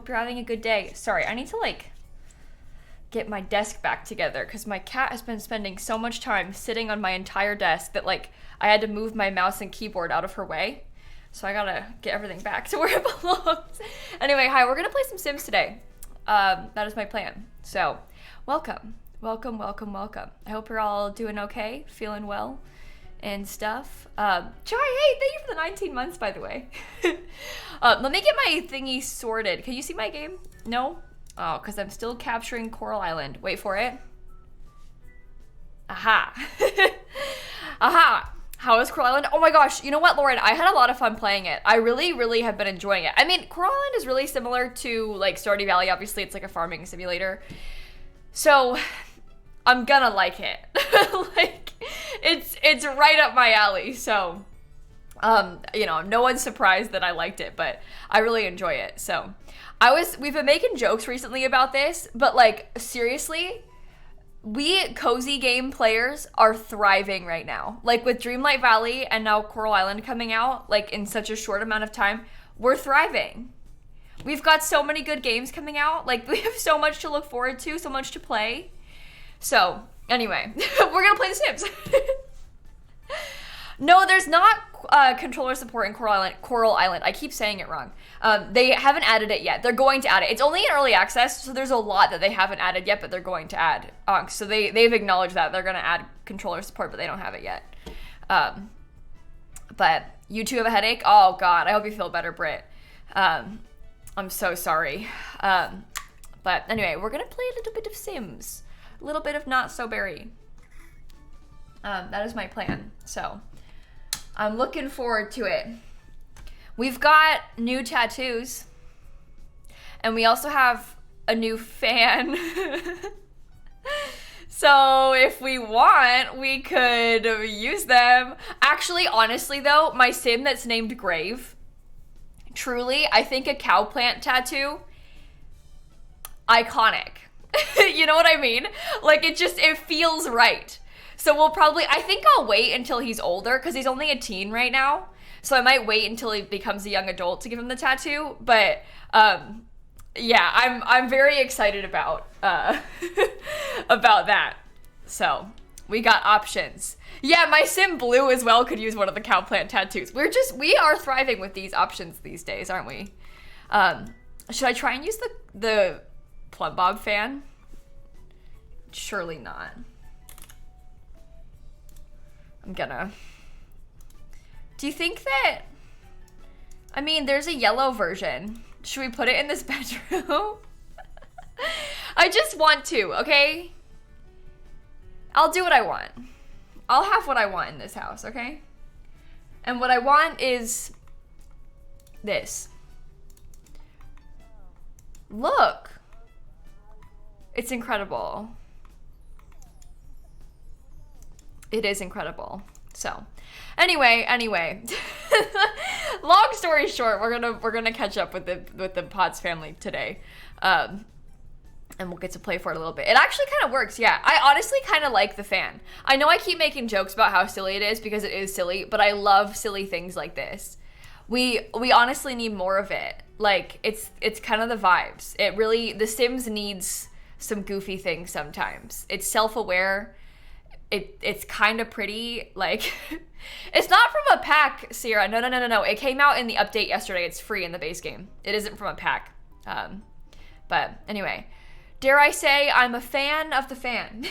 hope you're having a good day. Sorry, I need to like get my desk back together because my cat has been spending so much time sitting on my entire desk that like I had to move my mouse and keyboard out of her way. So I gotta get everything back to where it belongs. Anyway, hi, we're gonna play some Sims today. That is my plan. So welcome. I hope you're all doing okay, feeling well and stuff. Chai, hey, thank you for the 19 months, by the way. Let me get my thingy sorted. Can you see my game? No? Oh, because I'm still capturing Coral Island. Wait for it. Aha. Aha. How is Coral Island? Oh my gosh, you know what, Lauren? I had a lot of fun playing it. I really have been enjoying it. I mean, Coral Island is really similar to like Stardew Valley. Obviously, it's like a farming simulator. So I'm gonna like it. Like, it's right up my alley. So, you know, no one's surprised that I liked it, but I really enjoy it. So we've been making jokes recently about this, but like, seriously, we cozy game players are thriving right now. Like with Dreamlight Valley and now Coral Island coming out, like in such a short amount of time, we're thriving. We've got so many good games coming out. Like we have so much to look forward to, so much to play. So anyway, we're gonna play The Sims. No, there's not controller support in Coral Island. I keep saying it wrong. They haven't added it yet. They're going to add it. It's only in early access, so there's a lot that they haven't added yet, but they're going to add. So they've acknowledged that. They're going to add controller support, but they don't have it yet. But you two have a headache? Oh, God. I hope you feel better, Britt. I'm so sorry. But anyway, we're going to play a little bit of Sims. A little bit of Not So Berry. That is my plan. So I'm looking forward to it. We've got new tattoos. And we also have a new fan. So if we want, we could use them. Actually, honestly though, my Sim that's named Grave, truly, I think a cow plant tattoo, iconic. You know what I mean? Like it feels right. So I think I'll wait until he's older because he's only a teen right now. So I might wait until he becomes a young adult to give him the tattoo. But yeah, I'm very excited about about that. So we got options. Yeah, my Sim Blue as well could use one of the cow plant tattoos. We are thriving with these options these days, aren't we? Should I try and use the Plum Bob fan? Surely not. Do you think that, I mean, there's a yellow version. Should we put it in this bedroom? I just want to, okay? I'll do what I want. I'll have what I want in this house, okay? And what I want is this. Look. It's incredible. It is incredible. So, anyway. Long story short, we're gonna catch up with the Potts family today, and we'll get to play for it a little bit. It actually kind of works, yeah. I honestly kind of like the fan. I know I keep making jokes about how silly it is because it is silly, but I love silly things like this. We honestly need more of it. Like it's kind of the vibes. It really, The Sims needs some goofy things sometimes. It's self-aware. It's kind of pretty, like, it's not from a pack, Sierra. No. It came out in the update yesterday. It's free in the base game. It isn't from a pack. But anyway, dare I say I'm a fan of the fan.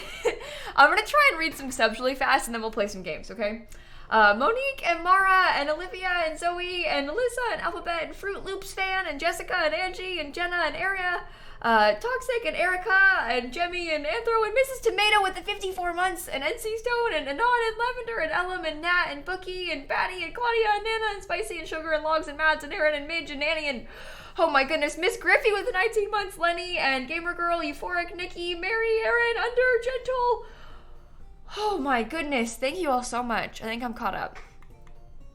I'm gonna try and read some subs really fast and then we'll play some games, okay? Monique and Mara and Olivia and Zoe and Alyssa and Alphabet and Fruit Loops fan and Jessica and Angie and Jenna and Aria. Toxic and Erica and Jemmy and Anthro and Mrs. Tomato with the 54 months and NC Stone and Anon and Lavender and Ellum and Nat and Bookie and Batty and Claudia and Nana and Spicy and Sugar and Logs and Mads and Aaron and Midge and Nanny and oh my goodness, Miss Griffey with the 19 months, Lenny and Gamer Girl, Euphoric, Nikki, Mary, Aaron, Under, Gentle. Oh my goodness, thank you all so much. I think I'm caught up.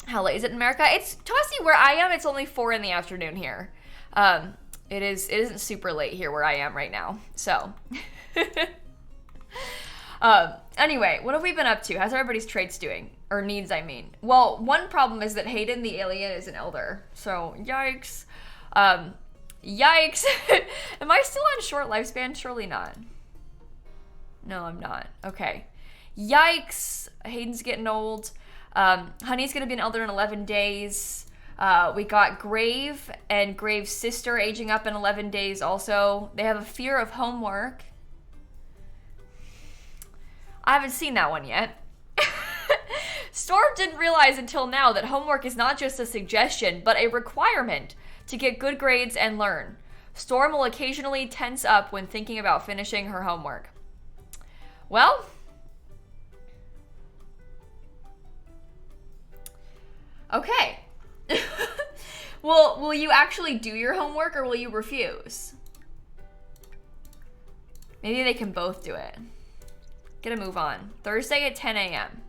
How late is it in America? It's Tossie where I am. It's only 4 in the afternoon here. It isn't super late here where I am right now, so. Anyway, what have we been up to? How's everybody's traits doing? Or needs, I mean. Well, one problem is that Hayden the alien is an elder, so yikes. Yikes. Am I still on short lifespan? Surely not. No, I'm not. Okay. Yikes. Hayden's getting old. Honey's gonna be an elder in 11 days. We got Grave and Grave's sister aging up in 11 days also. They have a fear of homework. I haven't seen that one yet. Storm didn't realize until now that homework is not just a suggestion, but a requirement to get good grades and learn. Storm will occasionally tense up when thinking about finishing her homework. Well, okay. Well, will you actually do your homework or will you refuse? Maybe they can both do it. Get a move on. Thursday at 10 a.m.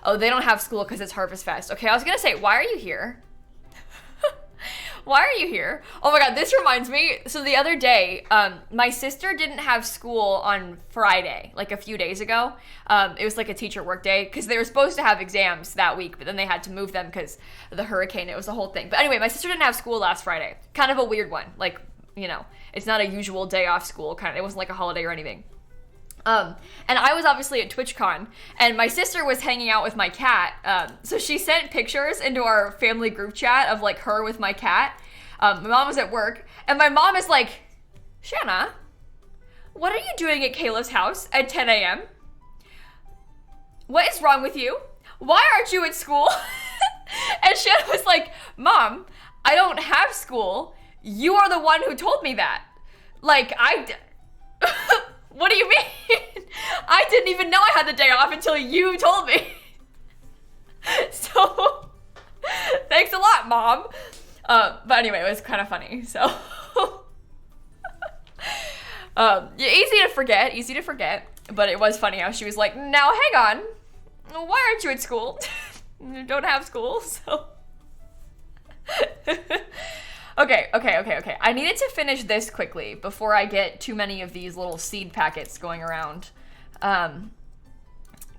Oh, they don't have school because it's Harvest Fest. Okay, I was gonna say, why are you here? Why are you here? Oh my God, this reminds me. So the other day, my sister didn't have school on Friday, like a few days ago. It was like a teacher work day because they were supposed to have exams that week, but then they had to move them because of the hurricane. It was the whole thing. But anyway, my sister didn't have school last Friday. Kind of a weird one. Like, you know, it's not a usual day off school. It wasn't like a holiday or anything. And I was obviously at TwitchCon, and my sister was hanging out with my cat. So she sent pictures into our family group chat of like her with my cat. My mom was at work, and my mom is like, Shanna, what are you doing at Kayla's house at 10 a.m.? What is wrong with you? Why aren't you at school? And Shanna was like, Mom, I don't have school. You are the one who told me that. Like, what do you mean? I didn't even know I had the day off until you told me. So, thanks a lot, Mom. But anyway, it was kind of funny, so. Easy to forget, but it was funny how she was like, now hang on, why aren't you at school? You don't have school, so. Okay. I needed to finish this quickly before I get too many of these little seed packets going around. Are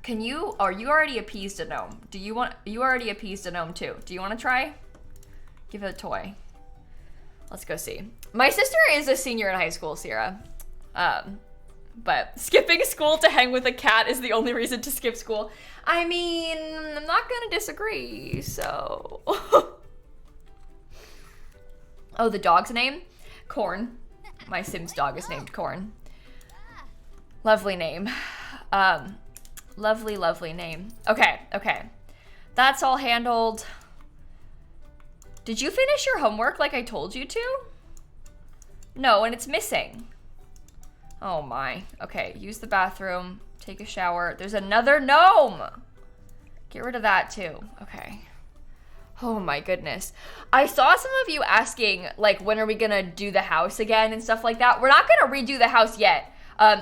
you already appeased a gnome? You already appeased a gnome too. Do you want to try? Give it a toy. Let's go see. My sister is a senior in high school, Sierra. But skipping school to hang with a cat is the only reason to skip school. I mean, I'm not gonna disagree, so. Oh, the dog's name? Corn. My Sims dog is named Corn. Lovely name. Lovely name. Okay. That's all handled. Did you finish your homework like I told you to? No, and it's missing. Oh my. Okay, use the bathroom, take a shower. There's another gnome. Get rid of that too. Okay. Oh my goodness. I saw some of you asking, like, when are we gonna do the house again and stuff like that. We're not gonna redo the house yet.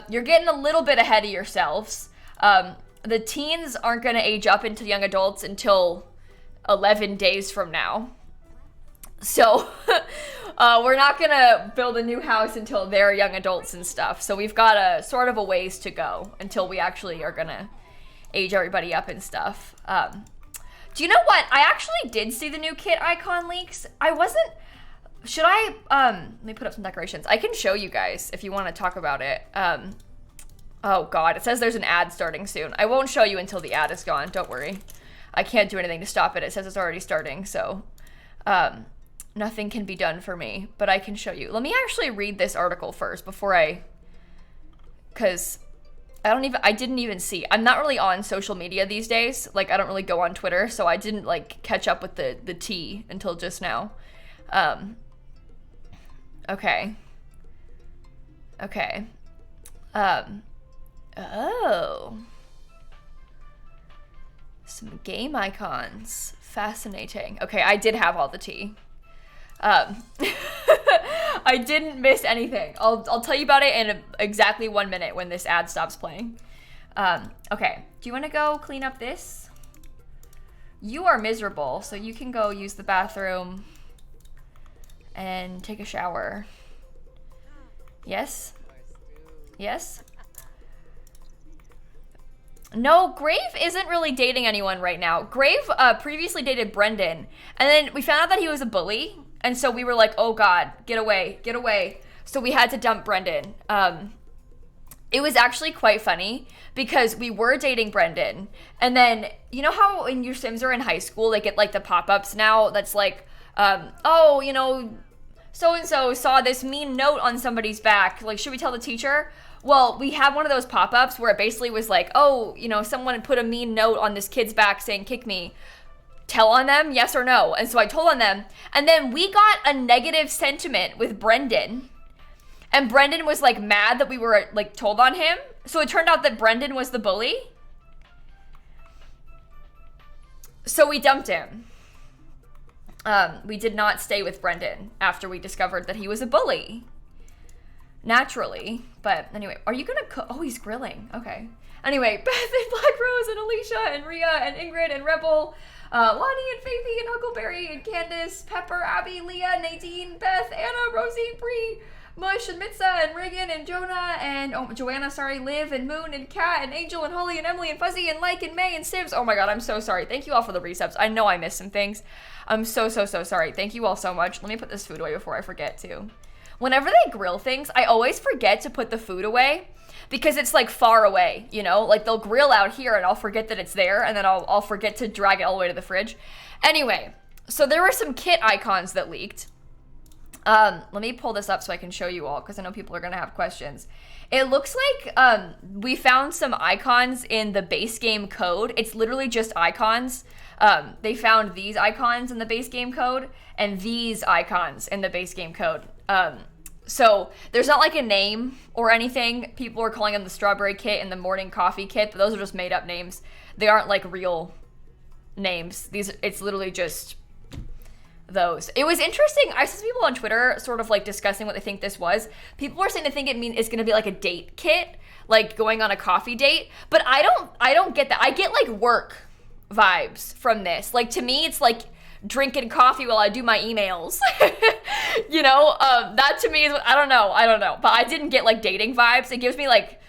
You're getting a little bit ahead of yourselves. The teens aren't gonna age up into young adults until 11 days from now. So, we're not gonna build a new house until they're young adults and stuff. So we've got a sort of a ways to go until we actually are gonna age everybody up and stuff. Do you know what? I actually did see the new kit icon leaks. Should I, let me put up some decorations. I can show you guys if you want to talk about it. Oh God, it says there's an ad starting soon. I won't show you until the ad is gone, don't worry. I can't do anything to stop it. It says it's already starting, so nothing can be done for me, but I can show you. Let me actually read this article first before because I didn't even see. I'm not really on social media these days. Like, I don't really go on Twitter, so I didn't, like, catch up with the tea until just now. Okay. Oh. Some game icons. Fascinating. Okay, I did have all the tea. I didn't miss anything. I'll tell you about it in exactly 1 minute when this ad stops playing. Okay, do you want to go clean up this? You are miserable, so you can go use the bathroom and take a shower. Yes? Yes? No, Grave isn't really dating anyone right now. Grave previously dated Brendan, and then we found out that he was a bully, And so we were like, oh God, get away, get away. So we had to dump Brendan. It was actually quite funny because we were dating Brendan. And then, you know how in your Sims or in high school, they get like the pop-ups now that's like, oh, you know, so-and-so saw this mean note on somebody's back. Like, should we tell the teacher? Well, we had one of those pop-ups where it basically was like, oh, you know, someone put a mean note on this kid's back saying, kick me. Tell on them, yes or no? And so I told on them. And then we got a negative sentiment with Brendan. And Brendan was like mad that we were like told on him. So it turned out that Brendan was the bully. So we dumped him. We did not stay with Brendan after we discovered that he was a bully. Naturally. But anyway, are you gonna cook? Oh, he's grilling. Okay. Anyway, Beth and Black Rose and Alicia and Rhea and Ingrid and Rebel, Lonnie and Faithy and Huckleberry and Candace, Pepper, Abby, Leah, Nadine, Beth, Anna, Rosie, Bree, Mush and Mitza and Reagan and Jonah and Joanna, sorry, Liv and Moon and Kat and Angel and Holly and Emily and Fuzzy and Like and May and Sibs. Oh my God, I'm so sorry. Thank you all for the resubs. I know I missed some things. I'm so sorry. Thank you all so much. Let me put this food away before I forget to. Whenever they grill things, I always forget to put the food away because it's like far away, you know? Like they'll grill out here and I'll forget that it's there and then I'll forget to drag it all the way to the fridge. Anyway, so there were some kit icons that leaked. Let me pull this up so I can show you all because I know people are going to have questions. It looks like we found some icons in the base game code. It's literally just icons. They found these icons in the base game code and these icons in the base game code. So there's not like a name or anything. People are calling them the strawberry kit and the morning coffee kit, but those are just made up names. They aren't like real names. It's literally just those. It was interesting. I saw people on Twitter sort of like discussing what they think this was. People were saying they think it's going to be like a date kit, like going on a coffee date. But I don't get that. I get like work vibes from this. Like to me, it's like drinking coffee while I do my emails. You know, that to me is, I don't know. But I didn't get like dating vibes. It gives me like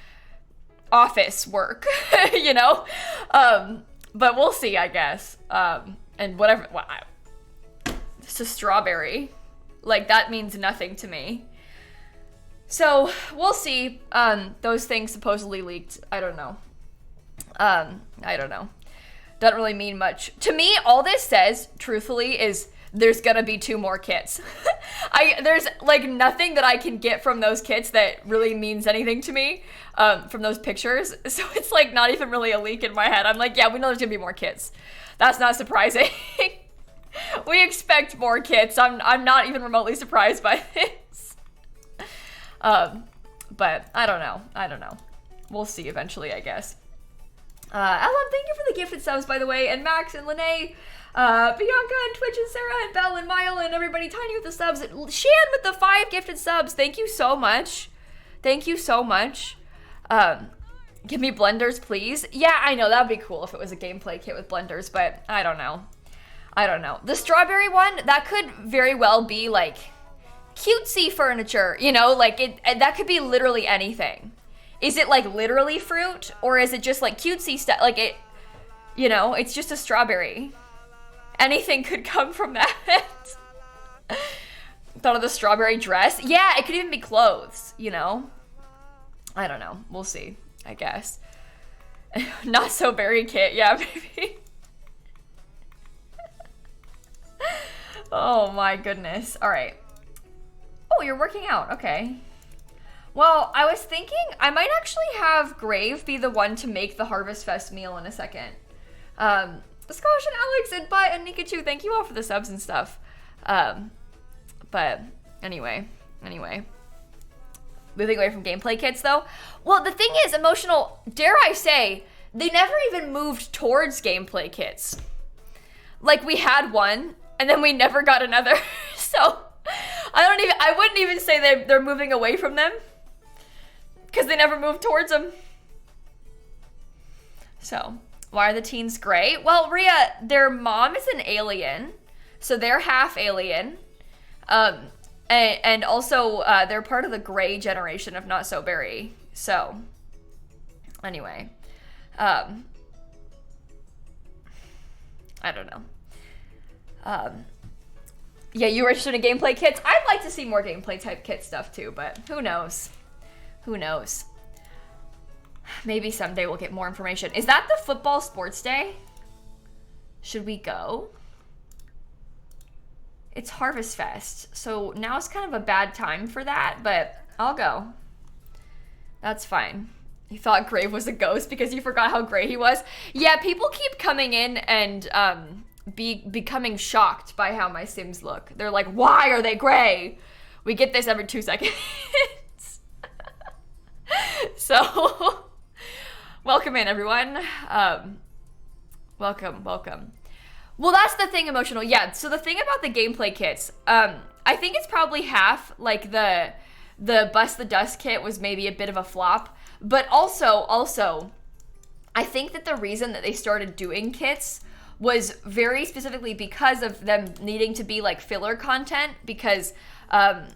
office work, you know? But we'll see, I guess. And whatever. Well, it's a strawberry. Like, that means nothing to me. So, we'll see. Those things supposedly leaked. I don't know. Doesn't really mean much. To me, all this says, truthfully, is there's gonna be 2 more kits. There's, like, nothing that I can get from those kits that really means anything to me, from those pictures. So it's, like, not even really a leak in my head. I'm like, yeah, we know there's gonna be more kits. That's not surprising. We expect more kits. I'm not even remotely surprised by this. But I don't know. We'll see eventually, I guess. Ellen, thank you for the gifted subs, by the way, and Max and Lene, Bianca and Twitch and Sarah and Belle and Mile and everybody, Tiny with the subs, and Shan with the 5 gifted subs. Thank you so much. Thank you so much. Give me blenders, please. Yeah, I know, that'd be cool if it was a gameplay kit with blenders, but I don't know. The strawberry one, that could very well be like cutesy furniture, you know, like that could be literally anything. Is it like literally fruit or is it just like cutesy stuff? Like it, you know, it's just a strawberry. Anything could come from that. Thought of the strawberry dress. Yeah, it could even be clothes, you know? I don't know. We'll see, I guess. Not so berry kit. Yeah, maybe. Oh my goodness. All right. Oh, you're working out. Okay. Well, I was thinking I might actually have Grave be the one to make the Harvest Fest meal in a second. Skosh and Alex and Butt and Nikachu, thank you all for the subs and stuff. But anyway. Moving away from gameplay kits though. Well, the thing is, Emotional, dare I say, they never even moved towards gameplay kits. Like we had one and then we never got another. So I wouldn't even say they're moving away from them because they never moved towards them. So why are the teens gray? Well, Rhea, their mom is an alien, so they're half alien. And also they're part of the gray generation of Not So Berry. So anyway, I don't know. Yeah, you were interested in gameplay kits? I'd like to see more gameplay type kit stuff too, but who knows? Who knows? Maybe someday we'll get more information. Is that the football sports day? Should we go? It's Harvest Fest, so now is kind of a bad time for that, but I'll go. That's fine. You thought Grave was a ghost because you forgot how gray he was? Yeah, people keep coming in and becoming shocked by how my Sims look. They're like, why are they gray? We get this every 2 seconds. So, welcome in, everyone. Welcome. Well, that's the thing, Emotional. Yeah, so the thing about the gameplay kits, I think it's probably half, like the Bust the Dust kit was maybe a bit of a flop, but also, I think that the reason that they started doing kits was very specifically because of them needing to be like filler content, because okay,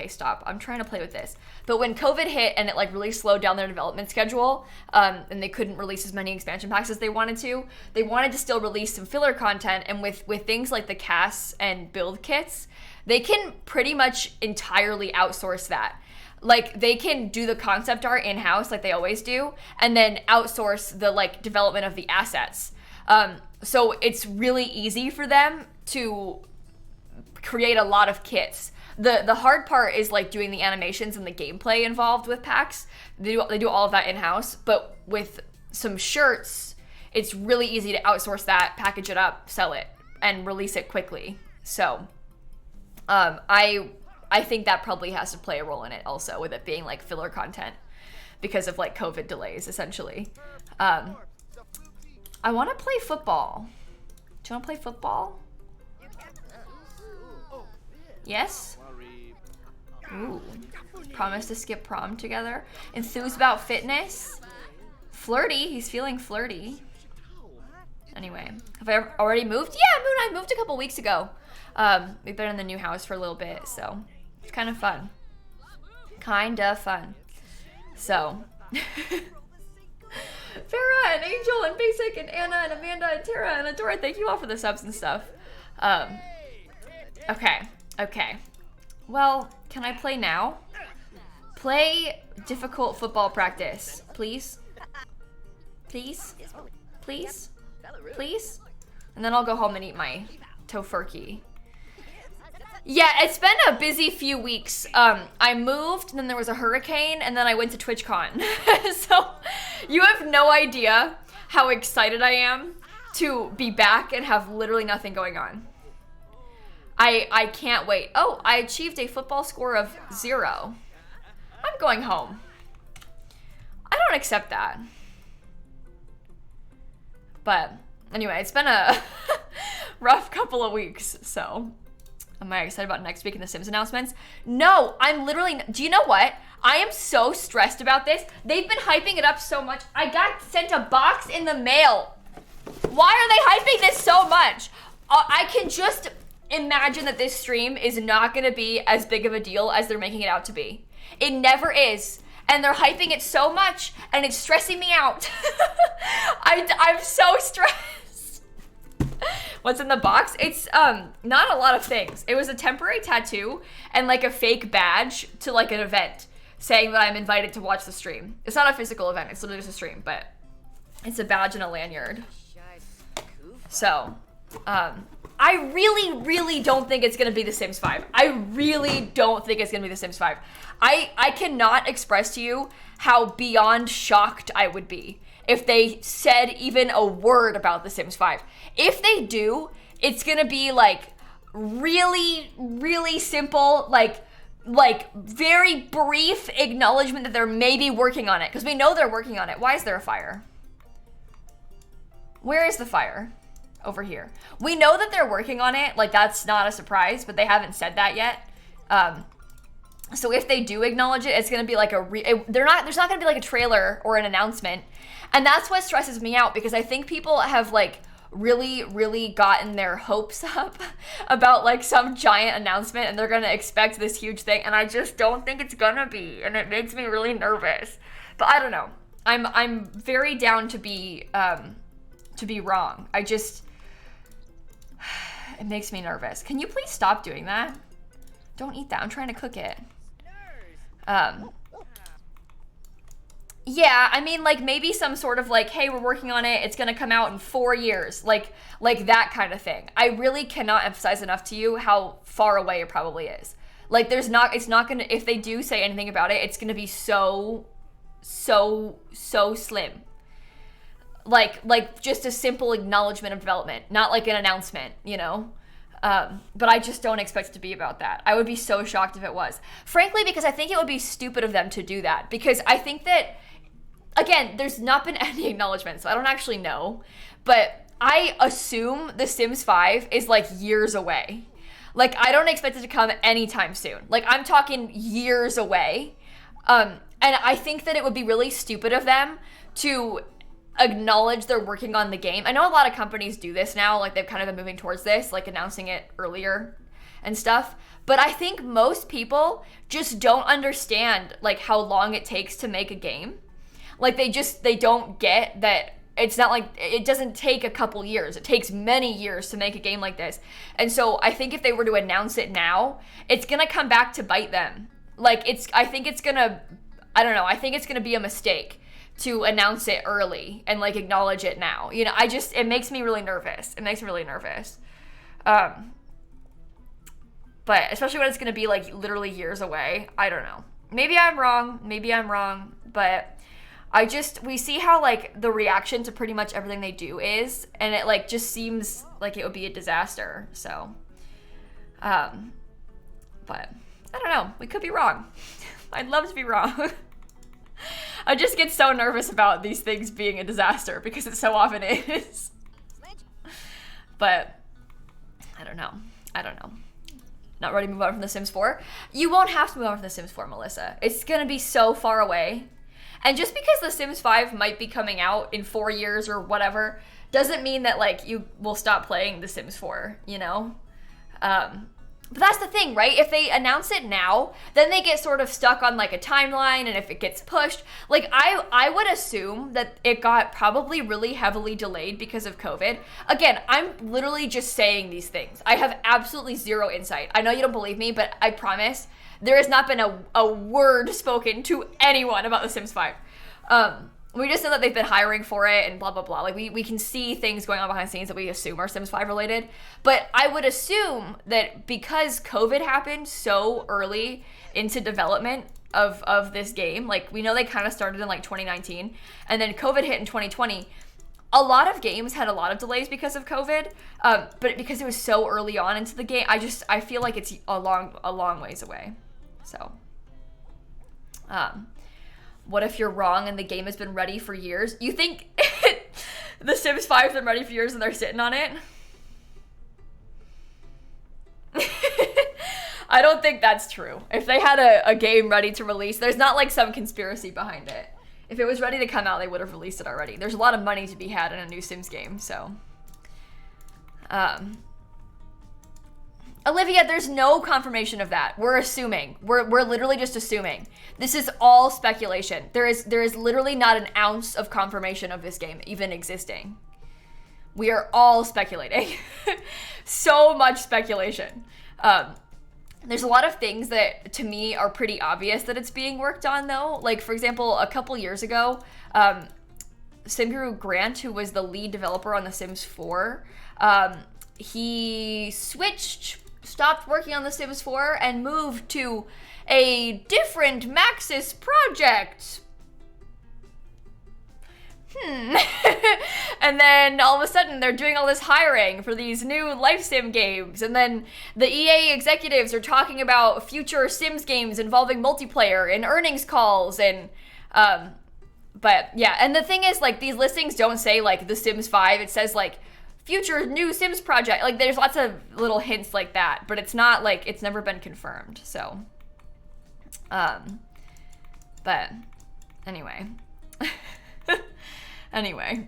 stop. I'm trying to play with this. But when COVID hit and it like really slowed down their development schedule, and they couldn't release as many expansion packs as they wanted to still release some filler content. And with things like the casts and build kits, they can pretty much entirely outsource that. Like, they can do the concept art in-house like they always do, and then outsource the like development of the assets. So it's really easy for them to create a lot of kits. The hard part is like doing the animations and the gameplay involved with packs. They do all of that in-house, but with some shirts, it's really easy to outsource that, package it up, sell it, and release it quickly. So I think that probably has to play a role in it also, with it being like filler content because of like COVID delays, essentially. I want to play football. Do you want to play football? Yes? Ooh. Promise to skip prom together. Enthused about fitness. Flirty. He's feeling flirty. Anyway, have I already moved? Yeah, I moved a couple weeks ago. We've been in the new house for a little bit, so it's kind of fun. Kinda fun. So, Farah and Angel and Basic and Anna and Amanda and Tara and Adora, thank you all for the subs and stuff. Okay. Well, can I play now? Play difficult football practice, please. Please? And then I'll go home and eat my tofurkey. Yeah, it's been a busy few weeks. I moved, and then there was a hurricane, and then I went to TwitchCon. So you have no idea how excited I am to be back and have literally nothing going on. I can't wait. Oh, I achieved a football score of 0. I'm going home. I don't accept that. But anyway, it's been a rough couple of weeks, so am I excited about next week and the Sims announcements? No, I'm literally, do you know what? I am so stressed about this. They've been hyping it up so much. I got sent a box in the mail. Why are they hyping this so much? I can just imagine that this stream is not gonna be as big of a deal as they're making it out to be. It never is. And they're hyping it so much, and it's stressing me out. I'm so stressed. What's in the box? It's not a lot of things. It was a temporary tattoo and like a fake badge to like an event saying that I'm invited to watch the stream. It's not a physical event, it's literally just a stream, but it's a badge and a lanyard. So, I really don't think it's gonna be The Sims 5. I really don't think it's gonna be The Sims 5. I cannot express to you how beyond shocked I would be if they said even a word about The Sims 5. If they do, it's gonna be like really simple, like very brief acknowledgement that they're maybe working on it, because we know they're working on it. Why is there a fire? Where is the fire? Over here. We know that they're working on it, like that's not a surprise, but they haven't said that yet. So if they do acknowledge it, it's gonna be like there's not gonna be like a trailer or an announcement. And that's what stresses me out, because I think people have like really gotten their hopes up about like some giant announcement, and they're gonna expect this huge thing, and I just don't think it's gonna be, and it makes me really nervous. But I don't know. I'm very down to be wrong. It makes me nervous. Can you please stop doing that? Don't eat that. I'm trying to cook it. Yeah, I mean, like, maybe some sort of, like, hey, we're working on it. It's going to come out in 4 years. Like that kind of thing. I really cannot emphasize enough to you how far away it probably is. Like, it's not going to, if they do say anything about it, it's going to be so slim. Like just a simple acknowledgement of development, not like an announcement, you know? But I just don't expect it to be about that. I would be so shocked if it was. Frankly, because I think it would be stupid of them to do that. Because I think that, again, there's not been any acknowledgement, so I don't actually know. But I assume The Sims 5 is like years away. Like, I don't expect it to come anytime soon. Like, I'm talking years away. And I think that it would be really stupid of them to acknowledge they're working on the game. I know a lot of companies do this now, like they've kind of been moving towards this, like announcing it earlier and stuff. But I think most people just don't understand like how long it takes to make a game. Like they don't get that it's not like, it doesn't take a couple years. It takes many years to make a game like this. And so I think if they were to announce it now, it's gonna come back to bite them. Like I think it's gonna be a mistake to announce it early and like acknowledge it now. You know, it makes me really nervous. But especially when it's going to be like literally years away. I don't know. Maybe I'm wrong, but we see how like the reaction to pretty much everything they do is, and it like just seems like it would be a disaster. So, but I don't know. We could be wrong. I'd love to be wrong. I just get so nervous about these things being a disaster because it so often is. But I don't know. Not ready to move on from The Sims 4? You won't have to move on from The Sims 4, Melissa. It's gonna be so far away. And just because The Sims 5 might be coming out in 4 years or whatever, doesn't mean that like you will stop playing The Sims 4, you know? But that's the thing, right? If they announce it now, then they get sort of stuck on like a timeline, and if it gets pushed, like I would assume that it got probably really heavily delayed because of COVID. Again, I'm literally just saying these things. I have absolutely zero insight. I know you don't believe me, but I promise there has not been a word spoken to anyone about The Sims 5. We just know that they've been hiring for it and blah, blah, blah. Like, we can see things going on behind the scenes that we assume are Sims 5 related. But I would assume that because COVID happened so early into development of this game, like, we know they kind of started in, like, 2019, and then COVID hit in 2020. A lot of games had a lot of delays because of COVID, but because it was so early on into the game, I feel like it's a long ways away. So, what if you're wrong and the game has been ready for years? You think The Sims 5 has been ready for years and they're sitting on it? I don't think that's true. If they had a game ready to release, there's not like some conspiracy behind it. If it was ready to come out, they would have released it already. There's a lot of money to be had in a new Sims game, so. Olivia, there's no confirmation of that. We're assuming. We're literally just assuming. This is all speculation. There is literally not an ounce of confirmation of this game even existing. We are all speculating. So much speculation. There's a lot of things that, to me, are pretty obvious that it's being worked on, though. Like, for example, a couple years ago, SimGuru Grant, who was the lead developer on The Sims 4, he stopped working on The Sims 4 and moved to a different Maxis project. And then all of a sudden they're doing all this hiring for these new life sim games, and then the EA executives are talking about future Sims games involving multiplayer and earnings calls, and but yeah, and the thing is, like, these listings don't say like The Sims 5, it says like future new Sims project. Like, there's lots of little hints like that, but it's not like, it's never been confirmed. So but anyway. Anyway,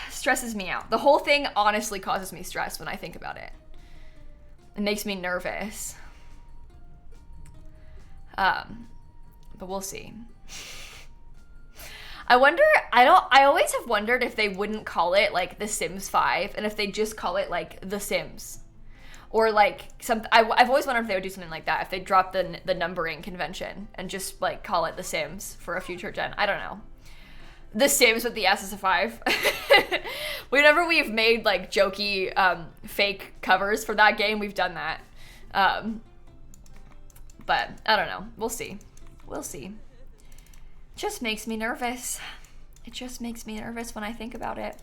stresses me out. The whole thing honestly causes me stress when I think about it. It makes me nervous. But we'll see. I always have wondered if they wouldn't call it like The Sims 5 and if they just call it like The Sims. Or like I've always wondered if they would do something like that, if they drop the numbering convention and just like call it The Sims for a future gen. I don't know. The Sims with the S is a 5. Whenever we've made like jokey fake covers for that game, we've done that. But I don't know. We'll see. We'll see. Just makes me nervous. It just makes me nervous when I think about it.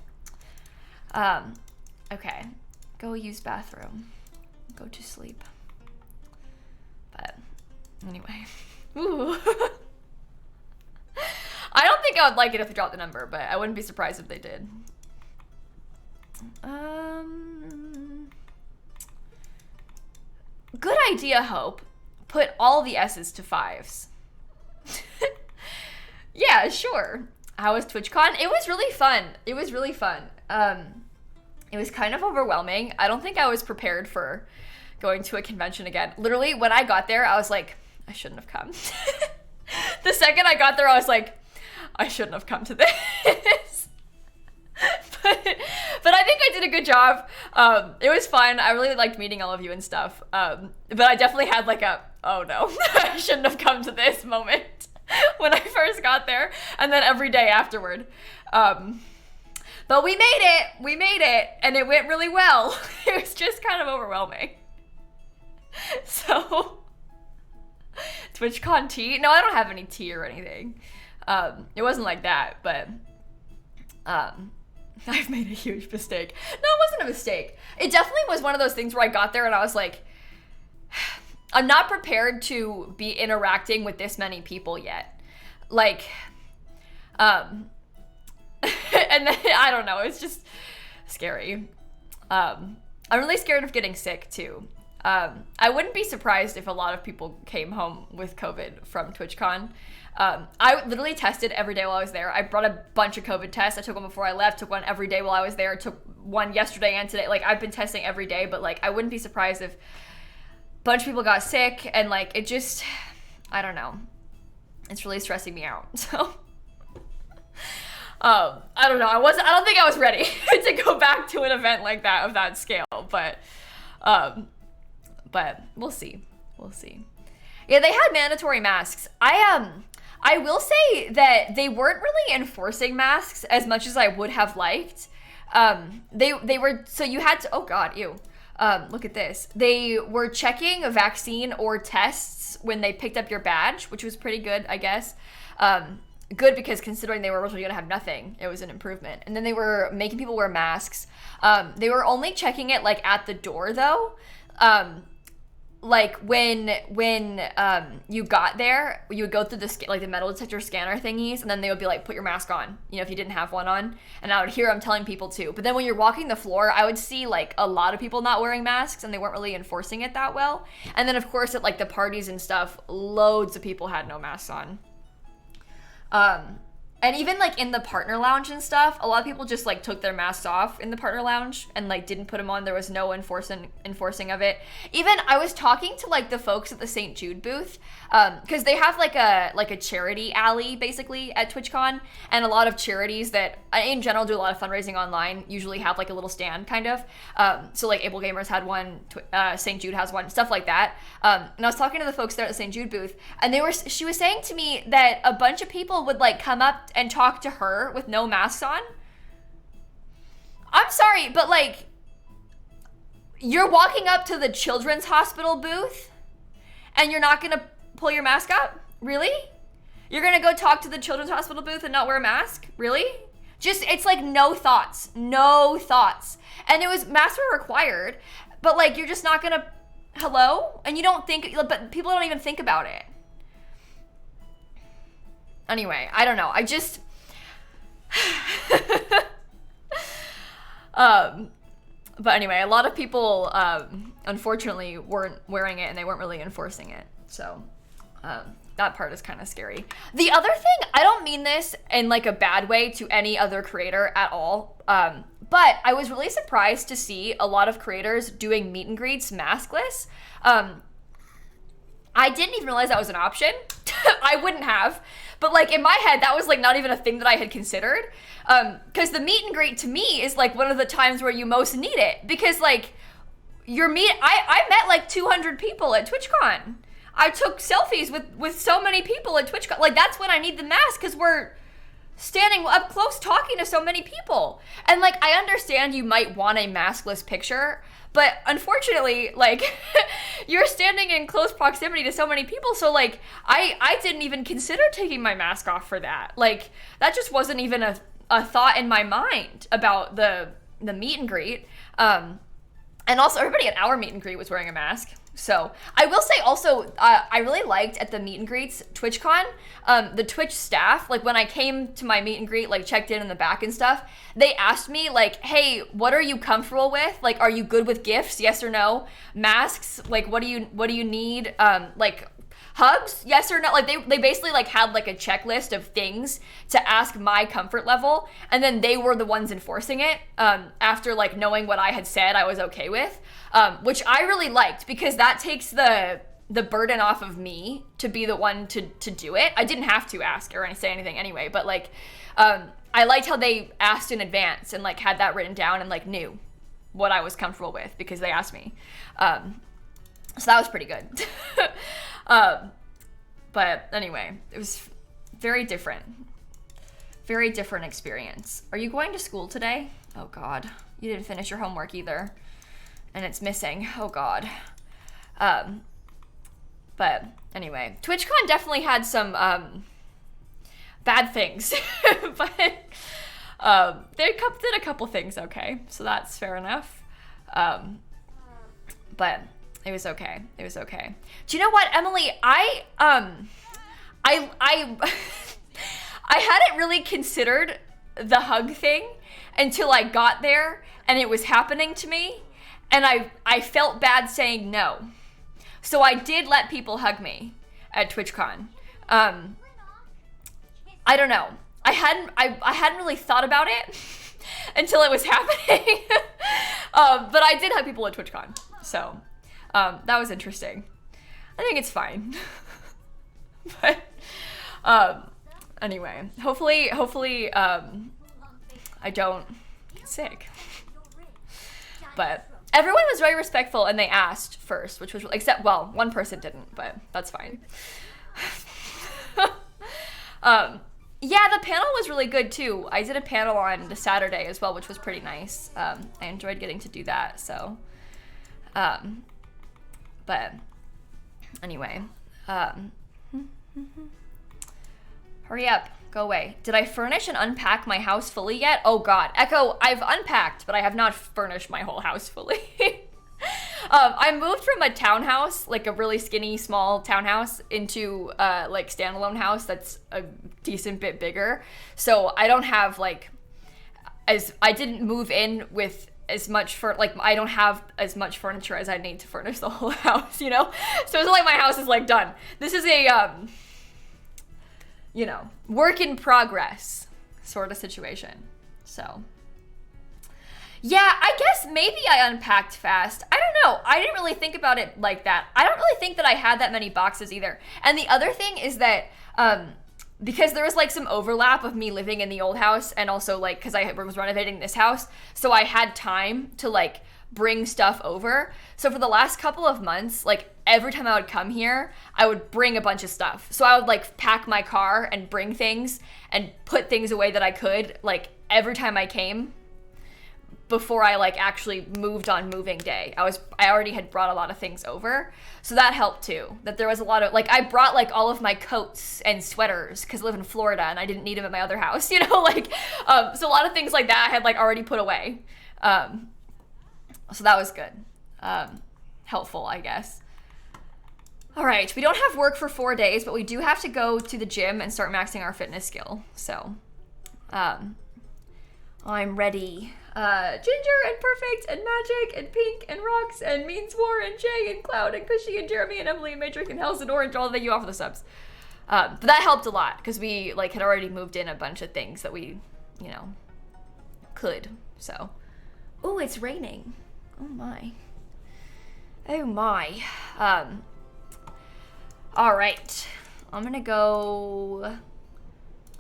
Okay. Go use bathroom. Go to sleep. But anyway. Ooh. I don't think I would like it if they dropped the number, but I wouldn't be surprised if they did. Good idea, Hope. Put all the S's to 5s. Yeah, sure. How was TwitchCon? It was really fun. It was really fun. It was kind of overwhelming. I don't think I was prepared for going to a convention again. Literally, when I got there, I was like, I shouldn't have come. The second I got there, I was like, I shouldn't have come to this. But I think I did a good job. It was fun. I really liked meeting all of you and stuff. But I definitely had like a, oh no, I shouldn't have come to this moment when I first got there. And then every day afterward. But we made it, and it went really well. It was just kind of overwhelming. So, TwitchCon tea? No, I don't have any tea or anything. It wasn't like that, but I've made a huge mistake. No, it wasn't a mistake. It definitely was one of those things where I got there and I was like, I'm not prepared to be interacting with this many people yet. Like, and then, I don't know, it's just scary. I'm really scared of getting sick too. I wouldn't be surprised if a lot of people came home with COVID from TwitchCon. I literally tested every day while I was there. I brought a bunch of COVID tests. I took one before I left, took one every day while I was there, took one yesterday and today. Like, I've been testing every day, but like, I wouldn't be surprised if a bunch of people got sick, and like, it just, I don't know. It's really stressing me out, so. I don't know. I don't think I was ready to go back to an event like that of that scale, but we'll see. We'll see. Yeah, they had mandatory masks. I will say that they weren't really enforcing masks as much as I would have liked. They were, so you had to, oh God, ew. Look at this. They were checking a vaccine or tests when they picked up your badge, which was pretty good, I guess. Good because considering they were originally going to have nothing, it was an improvement. And then they were making people wear masks. They were only checking it like at the door though. Like when you got there, you would go through the like the metal detector scanner thingies, and then they would be like, put your mask on, you know, if you didn't have one on. And I would hear them telling people to. But then when you're walking the floor, I would see like a lot of people not wearing masks, and they weren't really enforcing it that well. And then of course at like the parties and stuff, loads of people had no masks on. And even like in the partner lounge and stuff, a lot of people just like took their masks off in the partner lounge and like didn't put them on. There was no enforcing of it. Even I was talking to like the folks at the St. Jude booth, because they have like a charity alley basically at TwitchCon, and a lot of charities that in general do a lot of fundraising online usually have like a little stand kind of. So like Able Gamers had one, St. Jude has one, stuff like that. And I was talking to the folks there at the St. Jude booth, and she was saying to me that a bunch of people would like come up and talk to her with no masks on. I'm sorry, but like, you're walking up to the children's hospital booth and you're not gonna pull your mask up? Really? You're gonna go talk to the children's hospital booth and not wear a mask? Really? Just, it's like no thoughts. And it was, masks were required, but like, you're just not gonna, hello? And you don't think, but people don't even think about it. Anyway, I don't know. I just, but anyway, a lot of people, unfortunately, weren't wearing it and they weren't really enforcing it. So, that part is kind of scary. The other thing, I don't mean this in like a bad way to any other creator at all, but I was really surprised to see a lot of creators doing meet and greets maskless. I didn't even realize that was an option. I wouldn't have. But like in my head, that was like not even a thing that I had considered. Because the meet and greet to me is like one of the times where you most need it. Because like I met like 200 people at TwitchCon. I took selfies with so many people at TwitchCon. Like that's when I need the mask, because we're standing up close talking to so many people. And like I understand you might want a maskless picture, but unfortunately, like, you're standing in close proximity to so many people, so, like, I didn't even consider taking my mask off for that. Like, that just wasn't even a thought in my mind about the meet and greet. And also, everybody at our meet and greet was wearing a mask. So, I will say also, I really liked at the meet and greets, TwitchCon, the Twitch staff, like when I came to my meet and greet, like checked in the back and stuff, they asked me like, hey, what are you comfortable with? Like, are you good with gifts? Yes or no? Masks? Like, what do you need? Like, hugs? Yes or no? Like, they basically like had like a checklist of things to ask my comfort level, and then they were the ones enforcing it, after like knowing what I had said I was okay with. Which I really liked, because that takes the burden off of me to be the one to do it. I didn't have to ask or say anything anyway, but like, I liked how they asked in advance and like had that written down and like knew what I was comfortable with because they asked me. So that was pretty good. But anyway, it was very different experience. Are you going to school today? Oh God, you didn't finish your homework either. And it's missing. Oh God. But anyway, TwitchCon definitely had some bad things, but they did a couple things okay, so that's fair enough. But it was okay. It was okay. Do you know what, Emily? I I hadn't really considered the hug thing until I got there and it was happening to me. And I felt bad saying no. So I did let people hug me at TwitchCon. I don't know. I hadn't really thought about it until it was happening. But I did hug people at TwitchCon. So that was interesting. I think it's fine. But anyway, hopefully I don't get sick. But everyone was very respectful, and they asked first, which was, except, well, one person didn't, but that's fine. Yeah, the panel was really good, too. I did a panel on the Saturday as well, which was pretty nice. I enjoyed getting to do that, so. But, anyway. Hurry up. Go away. Did I furnish and unpack my house fully yet? Oh God. Echo, I've unpacked, but I have not furnished my whole house fully. I moved from a townhouse, like a really skinny, small townhouse, into like standalone house that's a decent bit bigger. So I don't have like, I didn't move in with as much I don't have as much furniture as I need to furnish the whole house, you know? So it's like my house is like done. This is a, you know, work in progress sort of situation. So, yeah, I guess maybe I unpacked fast. I don't know. I didn't really think about it like that. I don't really think that I had that many boxes either. And the other thing is that, because there was like some overlap of me living in the old house and also like, cause I was renovating this house. So I had time to like bring stuff over. So for the last couple of months, like every time I would come here, I would bring a bunch of stuff. So I would like pack my car and bring things and put things away that I could, like every time I came before I like actually moved on moving day. I already had brought a lot of things over. So that helped too. That there was a lot of, like I brought like all of my coats and sweaters because I live in Florida and I didn't need them at my other house, you know, like, so a lot of things like that I had like already put away. So that was good. Helpful, I guess. All right, we don't have work for 4 days, but we do have to go to the gym and start maxing our fitness skill. So, I'm ready. Ginger and Perfect and Magic and Pink and Rox and Means War and Jay and Cloud and Cushy and Jeremy and Emily and Matrix and Hell's and Orange, all thank you all for the subs. But that helped a lot because we like had already moved in a bunch of things that we, you know, could. So, oh, it's raining. Oh my. Oh my. All right. I'm gonna go,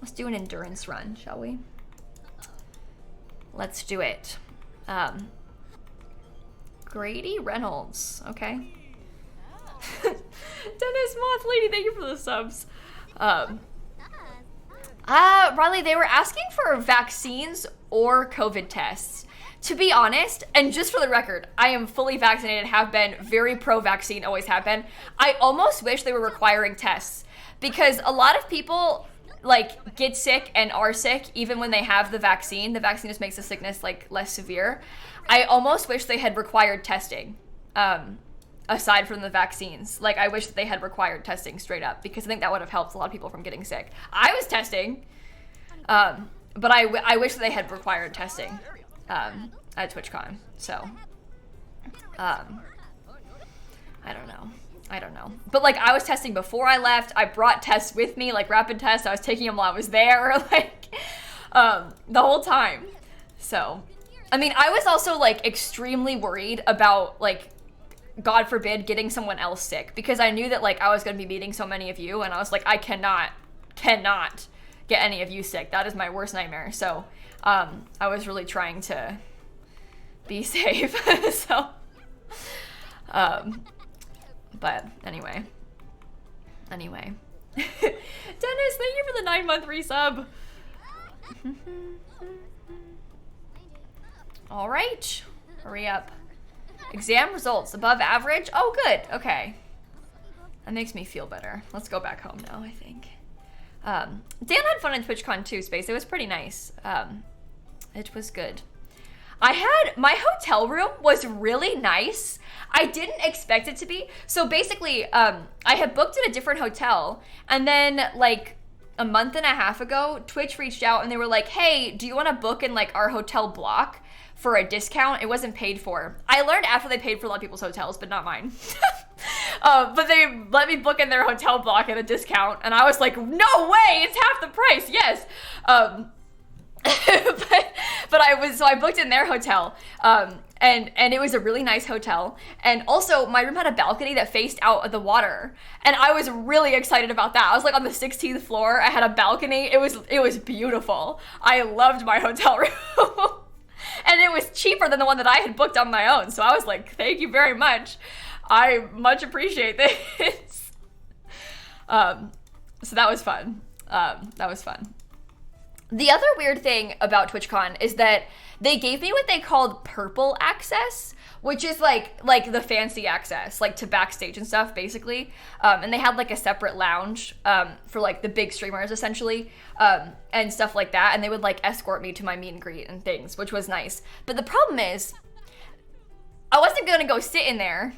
let's do an endurance run, shall we? Let's do it. Grady Reynolds, okay. Dennis Moth Lady, thank you for the subs. Riley, they were asking for vaccines or COVID tests. To be honest, and just for the record, I am fully vaccinated, have been very pro-vaccine, always have been. I almost wish they were requiring tests because a lot of people like get sick and are sick even when they have the vaccine. The vaccine just makes the sickness like less severe. I almost wish they had required testing, aside from the vaccines. Like I wish that they had required testing straight up because I think that would have helped a lot of people from getting sick. I was testing, but I wish that they had required testing. At TwitchCon, so, I don't know, but like, I was testing before I left, I brought tests with me, like rapid tests, I was taking them while I was there, like, the whole time, so, I mean, I was also, like, extremely worried about, like, God forbid, getting someone else sick, because I knew that, like, I was gonna be meeting so many of you, and I was like, I cannot get any of you sick, that is my worst nightmare, so, I was really trying to be safe, so, but anyway, Dennis, thank you for the 9-month resub. All right, hurry up. Exam results, above average, oh good, okay. That makes me feel better. Let's go back home now, I think. Dan had fun in TwitchCon too, Space, it was pretty nice. It was good. My hotel room was really nice. I didn't expect it to be. So basically, I had booked at a different hotel, and then like a month and a half ago, Twitch reached out and they were like, hey, do you want to book in like our hotel block for a discount? It wasn't paid for. I learned after they paid for a lot of people's hotels, but not mine. But they let me book in their hotel block at a discount, and I was like, no way, it's half the price, yes. but I booked in their hotel, and it was a really nice hotel, and also my room had a balcony that faced out of the water, and I was really excited about that. I was like on the 16th floor, I had a balcony, it was beautiful. I loved my hotel room. And it was cheaper than the one that I had booked on my own, so I was like, thank you very much. I much appreciate this. So that was fun. The other weird thing about TwitchCon is that they gave me what they called purple access, which is like the fancy access, like to backstage and stuff, basically. And they had like a separate lounge for like the big streamers, essentially, and stuff like that. And they would like escort me to my meet and greet and things, which was nice. But the problem is, I wasn't gonna go sit in there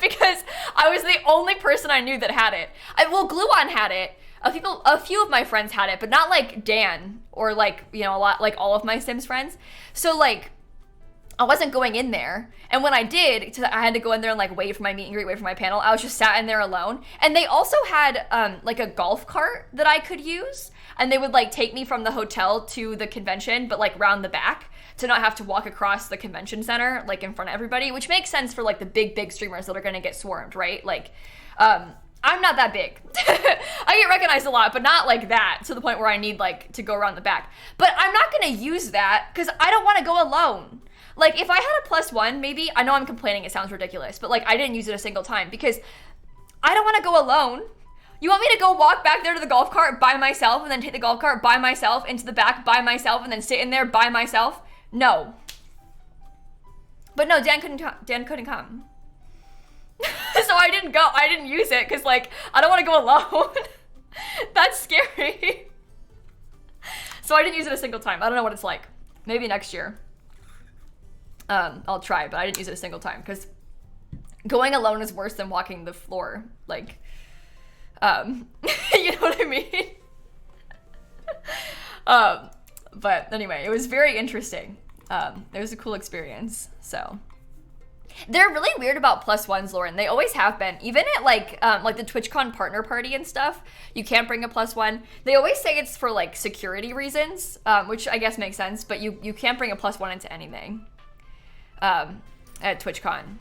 because I was the only person I knew that had it. Gluon had it. A few of my friends had it, but not like Dan or like, you know, a lot, like all of my Sims friends. So like, I wasn't going in there. And when I did, I had to go in there and like wait for my meet and greet, wait for my panel. I was just sat in there alone. And they also had like a golf cart that I could use. And they would like take me from the hotel to the convention, but like round the back to not have to walk across the convention center, like in front of everybody, which makes sense for like the big streamers that are gonna get swarmed, right? Like, I'm not that big. I get recognized a lot, but not like that to the point where I need like to go around the back. But I'm not gonna use that because I don't want to go alone. Like if I had a +1, maybe, I know I'm complaining, it sounds ridiculous, but like I didn't use it a single time because I don't want to go alone. You want me to go walk back there to the golf cart by myself and then take the golf cart by myself into the back by myself and then sit in there by myself? No. But no, Dan couldn't come. So I didn't use it because like I don't want to go alone. That's scary. So I didn't use it a single time. I don't know what it's like. Maybe next year. I'll try, but I didn't use it a single time because going alone is worse than walking the floor. Like, you know what I mean? But anyway, it was very interesting. It was a cool experience, so. They're really weird about +1s, Lauren. They always have been. Even at like the TwitchCon partner party and stuff, you can't bring a +1. They always say it's for like security reasons, which I guess makes sense, but you can't bring a +1 into anything at TwitchCon.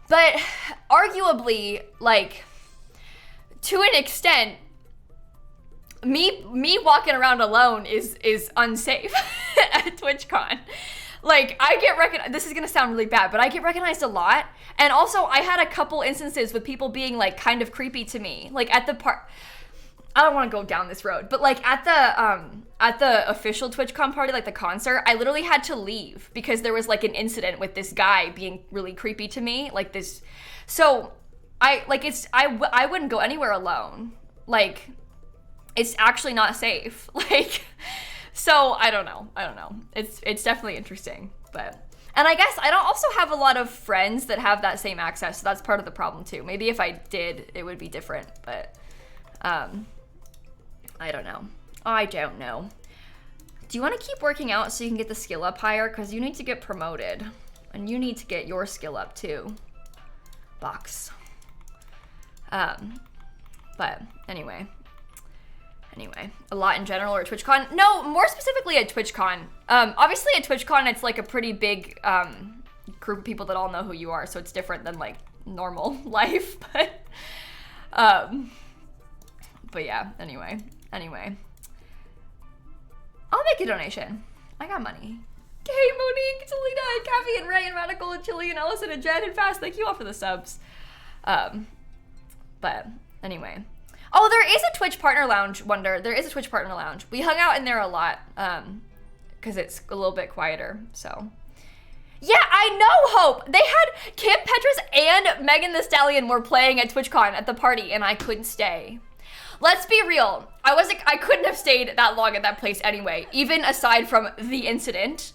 But arguably, like, to an extent, me walking around alone is unsafe at TwitchCon. Like, I get recognized, this is gonna sound really bad, but I get recognized a lot. And also, I had a couple instances with people being, like, kind of creepy to me. Like, at the I don't want to go down this road, but, like, at the official TwitchCon party, like, the concert, I literally had to leave because there was, like, an incident with this guy being really creepy to me. Like, this, so, I wouldn't go anywhere alone. Like, it's actually not safe. Like, so I don't know. It's definitely interesting, but, and I guess I don't also have a lot of friends that have that same access, so that's part of the problem too. Maybe if I did, it would be different, but, I don't know. Do you want to keep working out so you can get the skill up higher? Because you need to get promoted, and you need to get your skill up too. Box. But anyway, a lot in general, or TwitchCon? No, more specifically at TwitchCon. Obviously at TwitchCon, it's like a pretty big group of people that all know who you are, so it's different than like normal life. But yeah, anyway. I'll make a donation. I got money. Hey, Monique, Selena, and Kathy, and Ray, and Radical, and Chili, and Ellison, and Jen, and Fast. Thank you all for the subs. But anyway. Oh, there is a Twitch Partner Lounge, Wonder. There is a Twitch Partner Lounge. We hung out in there a lot, because it's a little bit quieter, so. Yeah, I know, Hope. They had Kim Petras and Megan Thee Stallion were playing at TwitchCon at the party, and I couldn't stay. Let's be real. I couldn't have stayed that long at that place anyway, even aside from the incident.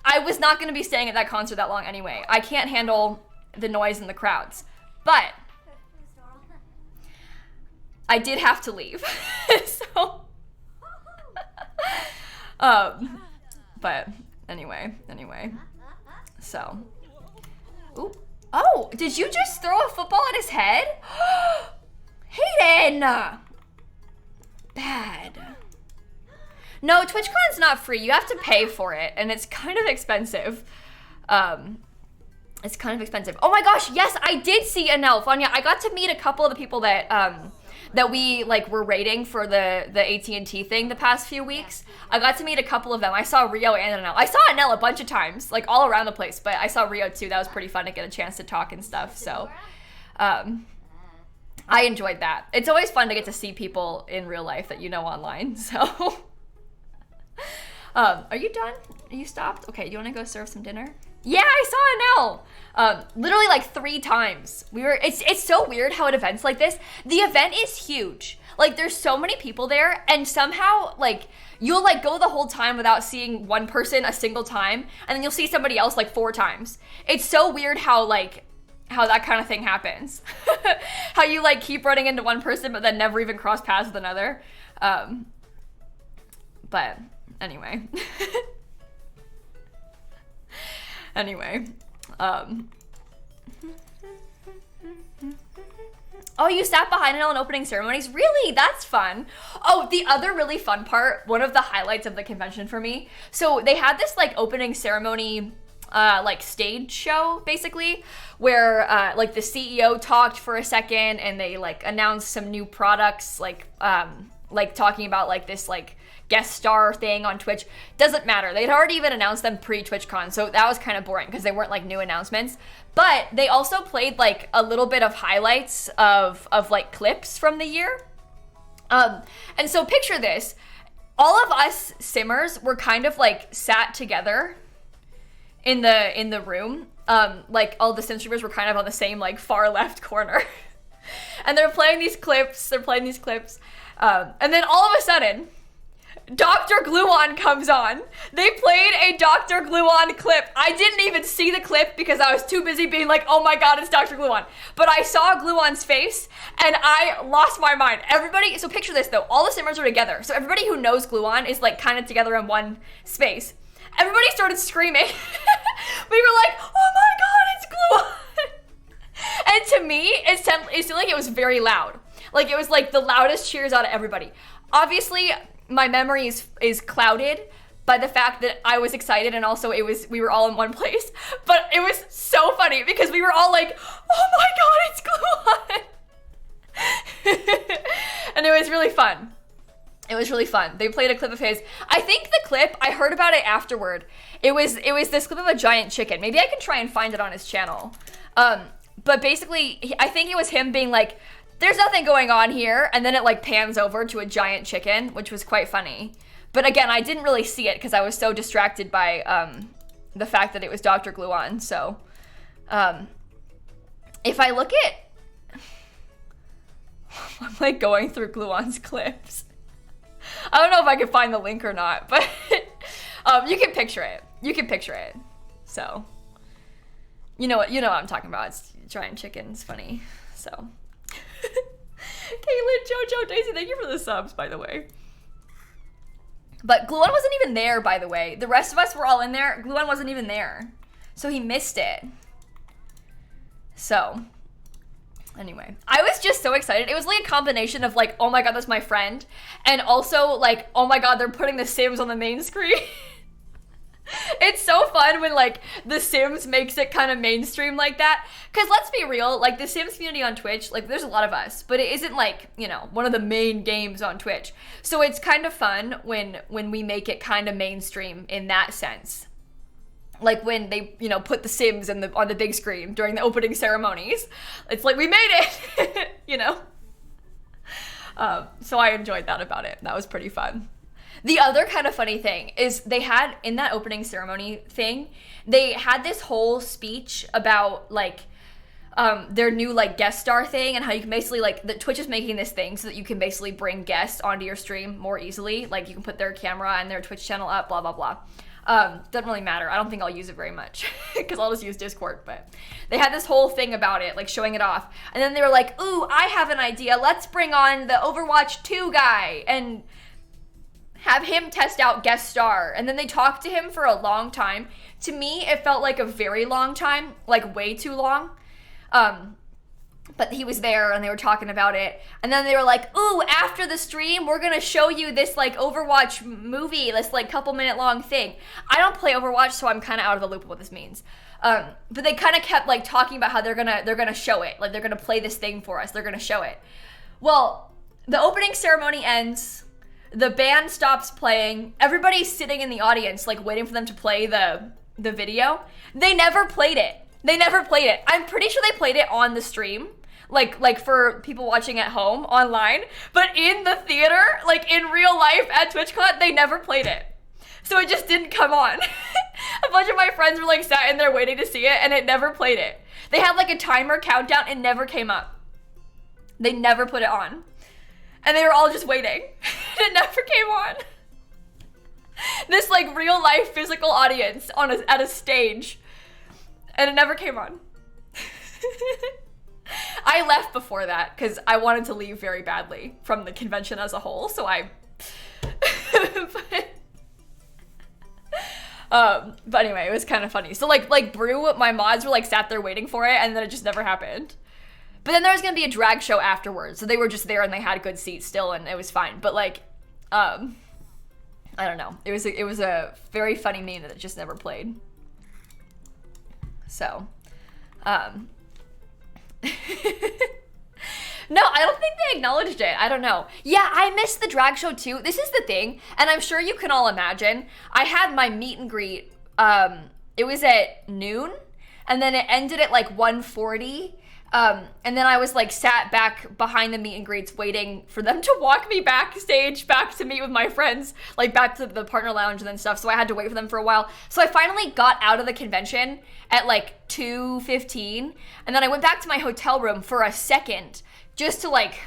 I was not going to be staying at that concert that long anyway. I can't handle the noise and the crowds. But I did have to leave. So, but anyway. So, ooh. Oh, did you just throw a football at his head? Hayden! Bad. No, TwitchCon's not free. You have to pay for it, and it's kind of expensive. It's kind of expensive. Oh my gosh, yes, I did see Anel. Fanya, I got to meet a couple of the people that that we like were rating for the AT&T thing the past few weeks. I got to meet a couple of them. I saw Rio and Anel. I saw Anel a bunch of times, like all around the place, but I saw Rio too. That was pretty fun to get a chance to talk and stuff. So, I enjoyed that. It's always fun to get to see people in real life that you know online. So, are you done? Are you stopped? Okay, you want to go serve some dinner? Yeah, I saw Anel. Literally like 3 times. It's so weird how at events like this, the event is huge. Like there's so many people there, and somehow like you'll like go the whole time without seeing one person a single time, and then you'll see somebody else like 4 times. It's so weird how that kind of thing happens. How you like keep running into one person but then never even cross paths with another. But anyway. Oh, you sat behind Anel in opening ceremonies? Really? That's fun. Oh, the other really fun part, one of the highlights of the convention for me. So they had this like opening ceremony like stage show basically where like the CEO talked for a second and they like announced some new products like talking about like this like guest star thing on Twitch. Doesn't matter. They'd already even announced them pre-TwitchCon, so that was kind of boring because they weren't like new announcements. But they also played like a little bit of highlights of like clips from the year. And so picture this. All of us simmers were kind of like sat together in the room. Like all the sim streamers were kind of on the same like far left corner. And they're playing these clips. And then all of a sudden, Dr. Gluon comes on. They played a Dr. Gluon clip. I didn't even see the clip because I was too busy being like, oh my god, it's Dr. Gluon. But I saw Gluon's face and I lost my mind. Everybody, so picture this though, all the simmers are together. So everybody who knows Gluon is like kind of together in one space. Everybody started screaming. We were like, oh my god, it's Gluon. And to me, it seemed like it was very loud. Like it was like the loudest cheers out of everybody. Obviously, my memory is clouded by the fact that I was excited and also we were all in one place. But it was so funny because we were all like, oh my god, it's Gluon. was really fun. It was really fun. They played a clip of his. I think the clip, I heard about it afterward. It was this clip of a giant chicken. Maybe I can try and find it on his channel. But basically, I think it was him being like, there's nothing going on here. And then it like pans over to a giant chicken, which was quite funny. But again, I didn't really see it because I was so distracted by the fact that it was Dr. Gluon. So if I look at, I'm like going through Gluon's clips. I don't know if I can find the link or not, but you can picture it. You can picture it. So you know what I'm talking about. It's giant chicken's funny. So Caitlin, Jojo, Daisy, thank you for the subs, by the way. But Gluon wasn't even there, by the way. The rest of us were all in there. Gluon wasn't even there. So he missed it. So anyway, I was just so excited. It was like a combination of like, oh my god, that's my friend. And also like, oh my god, they're putting The Sims on the main screen. It's so fun when like The Sims makes it kind of mainstream like that. Cause let's be real, like the Sims community on Twitch, like there's a lot of us, but it isn't like, you know, one of the main games on Twitch. So it's kind of fun when we make it kind of mainstream in that sense. Like when they, you know, put The Sims on the big screen during the opening ceremonies. It's like, we made it, you know? So I enjoyed that about it. That was pretty fun. The other kind of funny thing is they had, in that opening ceremony thing, they had this whole speech about like their new like guest star thing and how you can basically like, the Twitch is making this thing so that you can basically bring guests onto your stream more easily. Like you can put their camera and their Twitch channel up, blah, blah, blah. Doesn't really matter. I don't think I'll use it very much because I'll just use Discord, but they had this whole thing about it, like showing it off. And then they were like, ooh, I have an idea. Let's bring on the Overwatch 2 guy and have him test out guest star. And then they talked to him for a long time. To me, it felt like a very long time, like way too long. But he was there and they were talking about it. And then they were like, ooh, after the stream, we're gonna show you this like Overwatch movie, this like couple minute long thing. I don't play Overwatch, so I'm kind of out of the loop of what this means. But they kind of kept like talking about how they're gonna show it. Like they're gonna play this thing for us. They're gonna show it. Well, the opening ceremony ends. The band stops playing. Everybody's sitting in the audience, like waiting for them to play the video. They never played it. They never played it. I'm pretty sure they played it on the stream, like for people watching at home online, but in the theater, like in real life at TwitchCon, they never played it. So it just didn't come on. A bunch of my friends were like sat in there waiting to see it and it never played it. They had like a timer countdown, it never came up. They never put it on. And they were all just waiting. It never came on. This like real life physical audience at a stage. And it never came on. I left before that because I wanted to leave very badly from the convention as a whole. So but anyway, it was kind of funny. So like Brew, my mods were like sat there waiting for it and then it just never happened. But then there was gonna be a drag show afterwards. So they were just there and they had good seats still and it was fine. But like, I don't know. It was a very funny meme that it just never played. So, no, I don't think they acknowledged it. I don't know. Yeah, I missed the drag show too. This is the thing, and I'm sure you can all imagine. I had my meet and greet, it was at noon, and then it ended at like 1:40. And then I was like sat back behind the meet and greets waiting for them to walk me backstage, back to meet with my friends, like back to the partner lounge and then stuff. So I had to wait for them for a while. So I finally got out of the convention at like 2:15. And then I went back to my hotel room for a second just to like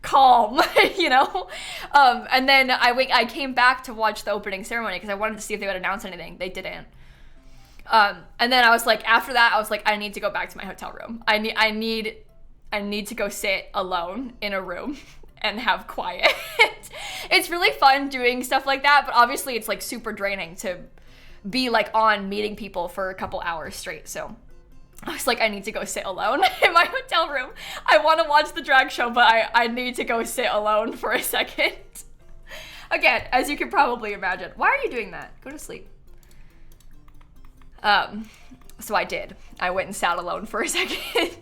calm, you know? And then I came back to watch the opening ceremony because I wanted to see if they would announce anything. They didn't. And then I was like, after that, I was like, I need to go back to my hotel room. I need to go sit alone in a room and have quiet. It's really fun doing stuff like that, but obviously it's like super draining to be like on meeting people for a couple hours straight. So I was like, I need to go sit alone in my hotel room. I want to watch the drag show, but I need to go sit alone for a second. Again, as you can probably imagine. Why are you doing that? Go to sleep. So I did. I went and sat alone for a second.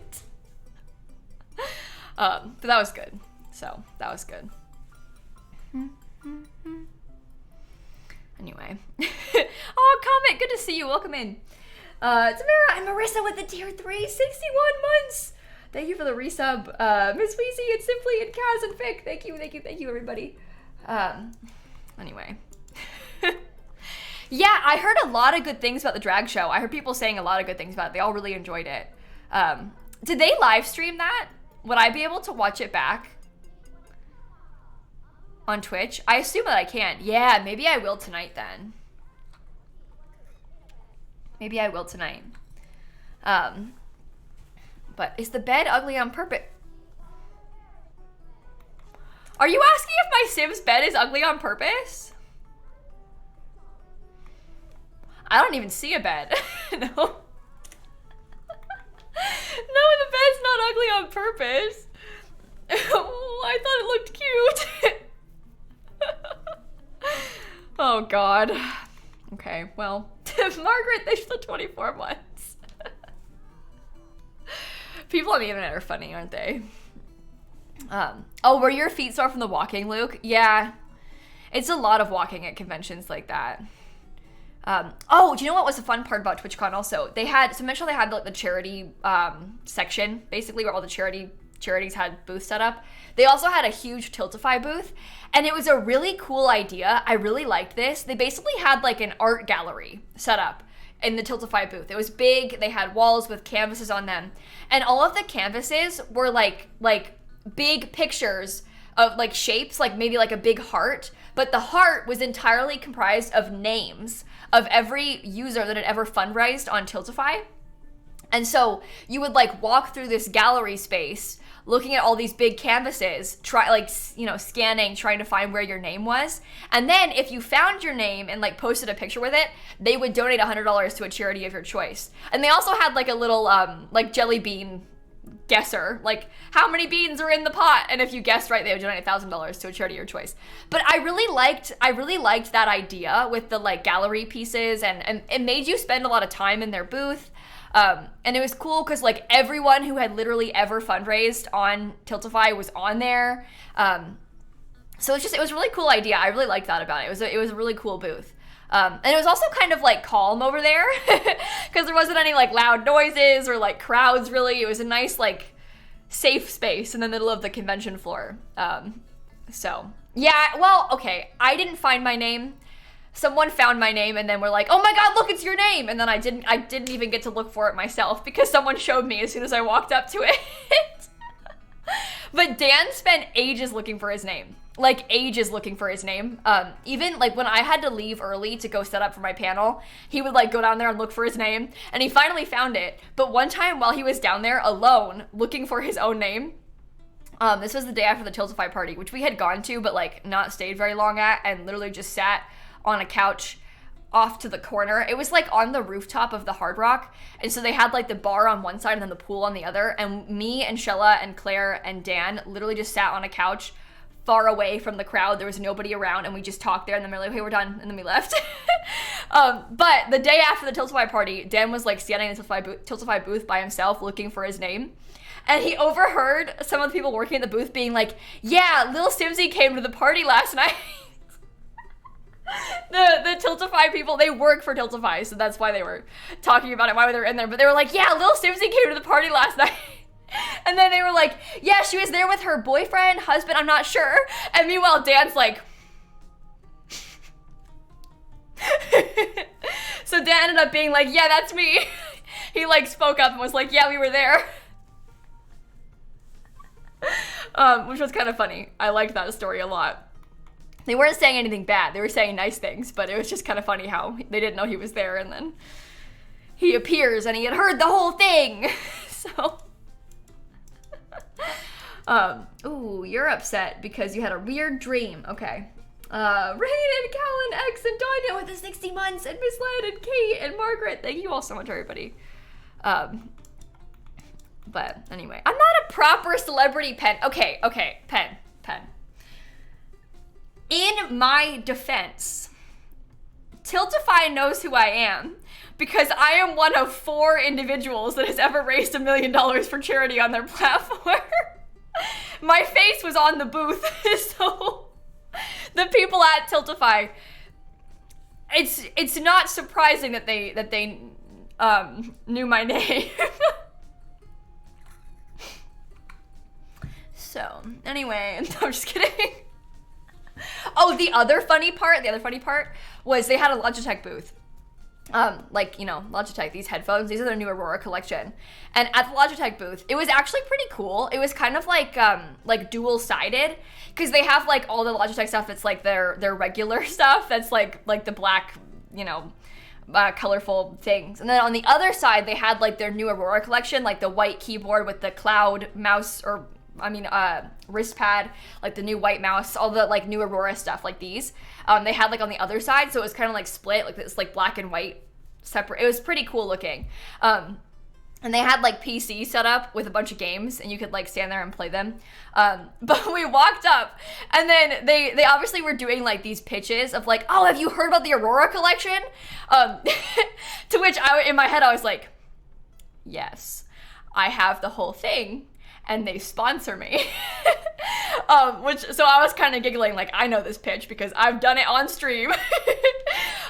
But that was good. So that was good. Anyway. Oh, Comet, good to see you. Welcome in. Tamara and Marissa with the tier 3, 61 months. Thank you for the resub. Miss Weezy and Simply and Kaz and Vic. Thank you, everybody. Anyway. Yeah, I heard a lot of good things about the drag show. I heard people saying a lot of good things about it. They all really enjoyed it. Did they live stream that? Would I be able to watch it back on Twitch? I assume that I can. Yeah, maybe I will tonight then. Maybe I will tonight. But is the bed ugly on purpose? Are you asking if my Sims bed is ugly on purpose? I don't even see a bed. No. No, the bed's not ugly on purpose. Oh, I thought it looked cute. Oh, God. Okay, well. Margaret, thanks for the 24 months. People on the internet are funny, aren't they? Oh, were your feet sore from the walking, Luke? Yeah. It's a lot of walking at conventions like that. Oh, do you know what was the fun part about TwitchCon also? They had, so mention they had like the charity section, basically where all the charities had booths set up. They also had a huge Tiltify booth, and it was a really cool idea. I really liked this. They basically had like an art gallery set up in the Tiltify booth. It was big. They had walls with canvases on them, and all of the canvases were like big pictures of like shapes, like maybe like a big heart, but the heart was entirely comprised of names of every user that had ever fundraised on Tiltify. And so you would like walk through this gallery space looking at all these big canvases, scanning, trying to find where your name was. And then if you found your name and like posted a picture with it, they would donate $100 to a charity of your choice. And they also had like a little like jelly bean guesser, like how many beans are in the pot, and if you guessed right, they would donate $1,000 to a charity of your choice. But I really liked that idea with the like gallery pieces, and it made you spend a lot of time in their booth. And it was cool because like everyone who had literally ever fundraised on Tiltify was on there. So it was a really cool idea. I really liked that about it. It was a really cool booth. And it was also kind of like calm over there because there wasn't any like loud noises or like crowds really. It was a nice like safe space in the middle of the convention floor. So yeah, well, okay. I didn't find my name. Someone found my name and then were like, oh my God, look, it's your name. And then I didn't even get to look for it myself because someone showed me as soon as I walked up to it. But Dan spent ages looking for his name. Like ages looking for his name. Even like when I had to leave early to go set up for my panel, he would like go down there and look for his name, and he finally found it. But one time while he was down there alone looking for his own name, this was the day after the Tiltify party, which we had gone to but like not stayed very long at, and literally just sat on a couch off to the corner. It was like on the rooftop of the Hard Rock, and so they had like the bar on one side and then the pool on the other, and me and Shella and Claire and Dan literally just sat on a couch far away from the crowd. There was nobody around, and we just talked there, and then we were like, okay, we're done, and then we left. But the day after the Tiltify party, Dan was like standing in the Tiltify booth by himself looking for his name, and he overheard some of the people working at the booth being like, yeah, lilsimsie came to the party last night. The Tiltify people, they work for Tiltify, so that's why they were talking about it, why they were in there. But they were like, yeah, lilsimsie came to the party last night. And then they were like, yeah, she was there with her boyfriend, husband, I'm not sure. And meanwhile, Dan's like... So Dan ended up being like, yeah, that's me. He like spoke up and was like, yeah, we were there. Which was kind of funny. I liked that story a lot. They weren't saying anything bad. They were saying nice things, but it was just kind of funny how they didn't know he was there, and then he appears and he had heard the whole thing. So... ooh, you're upset because you had a weird dream. Okay. Rain and Callan, X and Danya with the 60 months, and Miss Led and Kate and Margaret. Thank you all so much, everybody. But anyway, I'm not a proper celebrity pen. Okay, pen. In my defense, Tiltify knows who I am because I am one of 4 individuals that has ever raised $1 million for charity on their platform. my face was on the booth. So the people at Tiltify, it's not surprising that they knew my name. So anyway, I'm just kidding. Oh, the other funny part was they had a Logitech booth. Like, you know, Logitech, these headphones, these are their new Aurora collection. And at the Logitech booth, it was actually pretty cool. It was kind of like dual-sided, because they have like all the Logitech stuff that's like their regular stuff, that's like the black, you know, colorful things. And then on the other side, they had like their new Aurora collection, like the white keyboard with the cloud mouse, or wrist pad, like the new white mouse, all the like new Aurora stuff, like these. They had like on the other side, so it was kind of like split, like this like black and white separate. It was pretty cool looking. And they had like PC set up with a bunch of games, and you could like stand there and play them. But we walked up, and then they obviously were doing like these pitches of like, oh, have you heard about the Aurora collection? To which in my head I was like, yes, I have the whole thing, and they sponsor me. So I was kind of giggling, like, I know this pitch because I've done it on stream.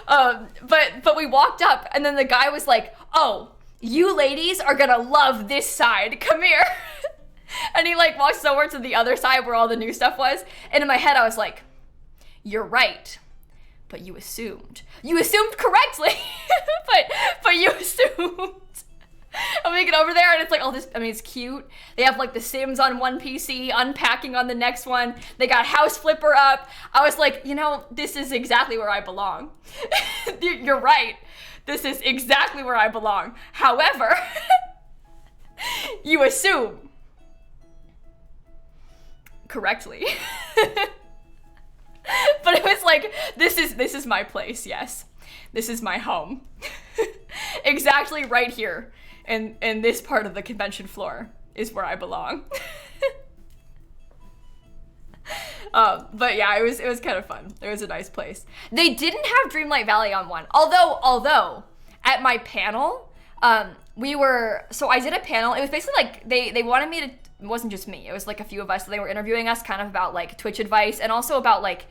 But we walked up, and then the guy was like, oh, you ladies are gonna love this side, come here. And he like walks over to the other side where all the new stuff was, and in my head I was like, you're right, but you assumed correctly. but you assumed. And we get over there, and it's like all this, I mean, it's cute. They have like The Sims on one PC, unpacking on the next one. They got House Flipper up. I was like, you know, this is exactly where I belong. You're right. This is exactly where I belong. However, you assume correctly. But it was like, this is my place, yes. This is my home. Exactly right here. And this part of the convention floor is where I belong. But yeah, it was kind of fun. It was a nice place. They didn't have Dreamlight Valley on one. Although at my panel, I did a panel. It was basically like they wanted me to, it wasn't just me. It was like a few of us. So they were interviewing us kind of about like Twitch advice, and also about like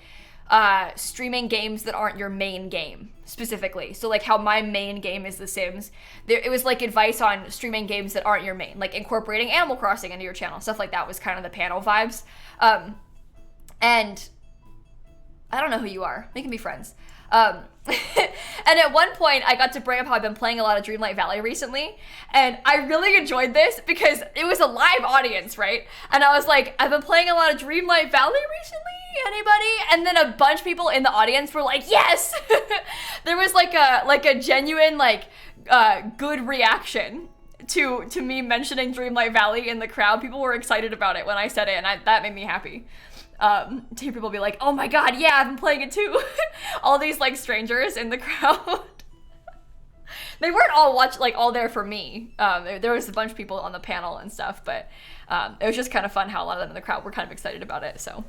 streaming games that aren't your main game specifically. So like how my main game is The Sims. It was like advice on streaming games that aren't your main, like incorporating Animal Crossing into your channel. Stuff like that was kind of the panel vibes. And I don't know who you are. We can be friends. And at one point I got to bring up how I've been playing a lot of Dreamlight Valley recently, and I really enjoyed this because it was a live audience, right? And I was like, I've been playing a lot of Dreamlight Valley recently, anybody? And then a bunch of people in the audience were like, yes. There was like a genuine good reaction to me mentioning Dreamlight Valley in the crowd. People were excited about it when I said it, and that made me happy. To hear people be like, oh my god, yeah, I've been playing it too. All these like strangers in the crowd. They weren't all there for me. There was a bunch of people on the panel and stuff, but it was just kind of fun how a lot of them in the crowd were kind of excited about it. So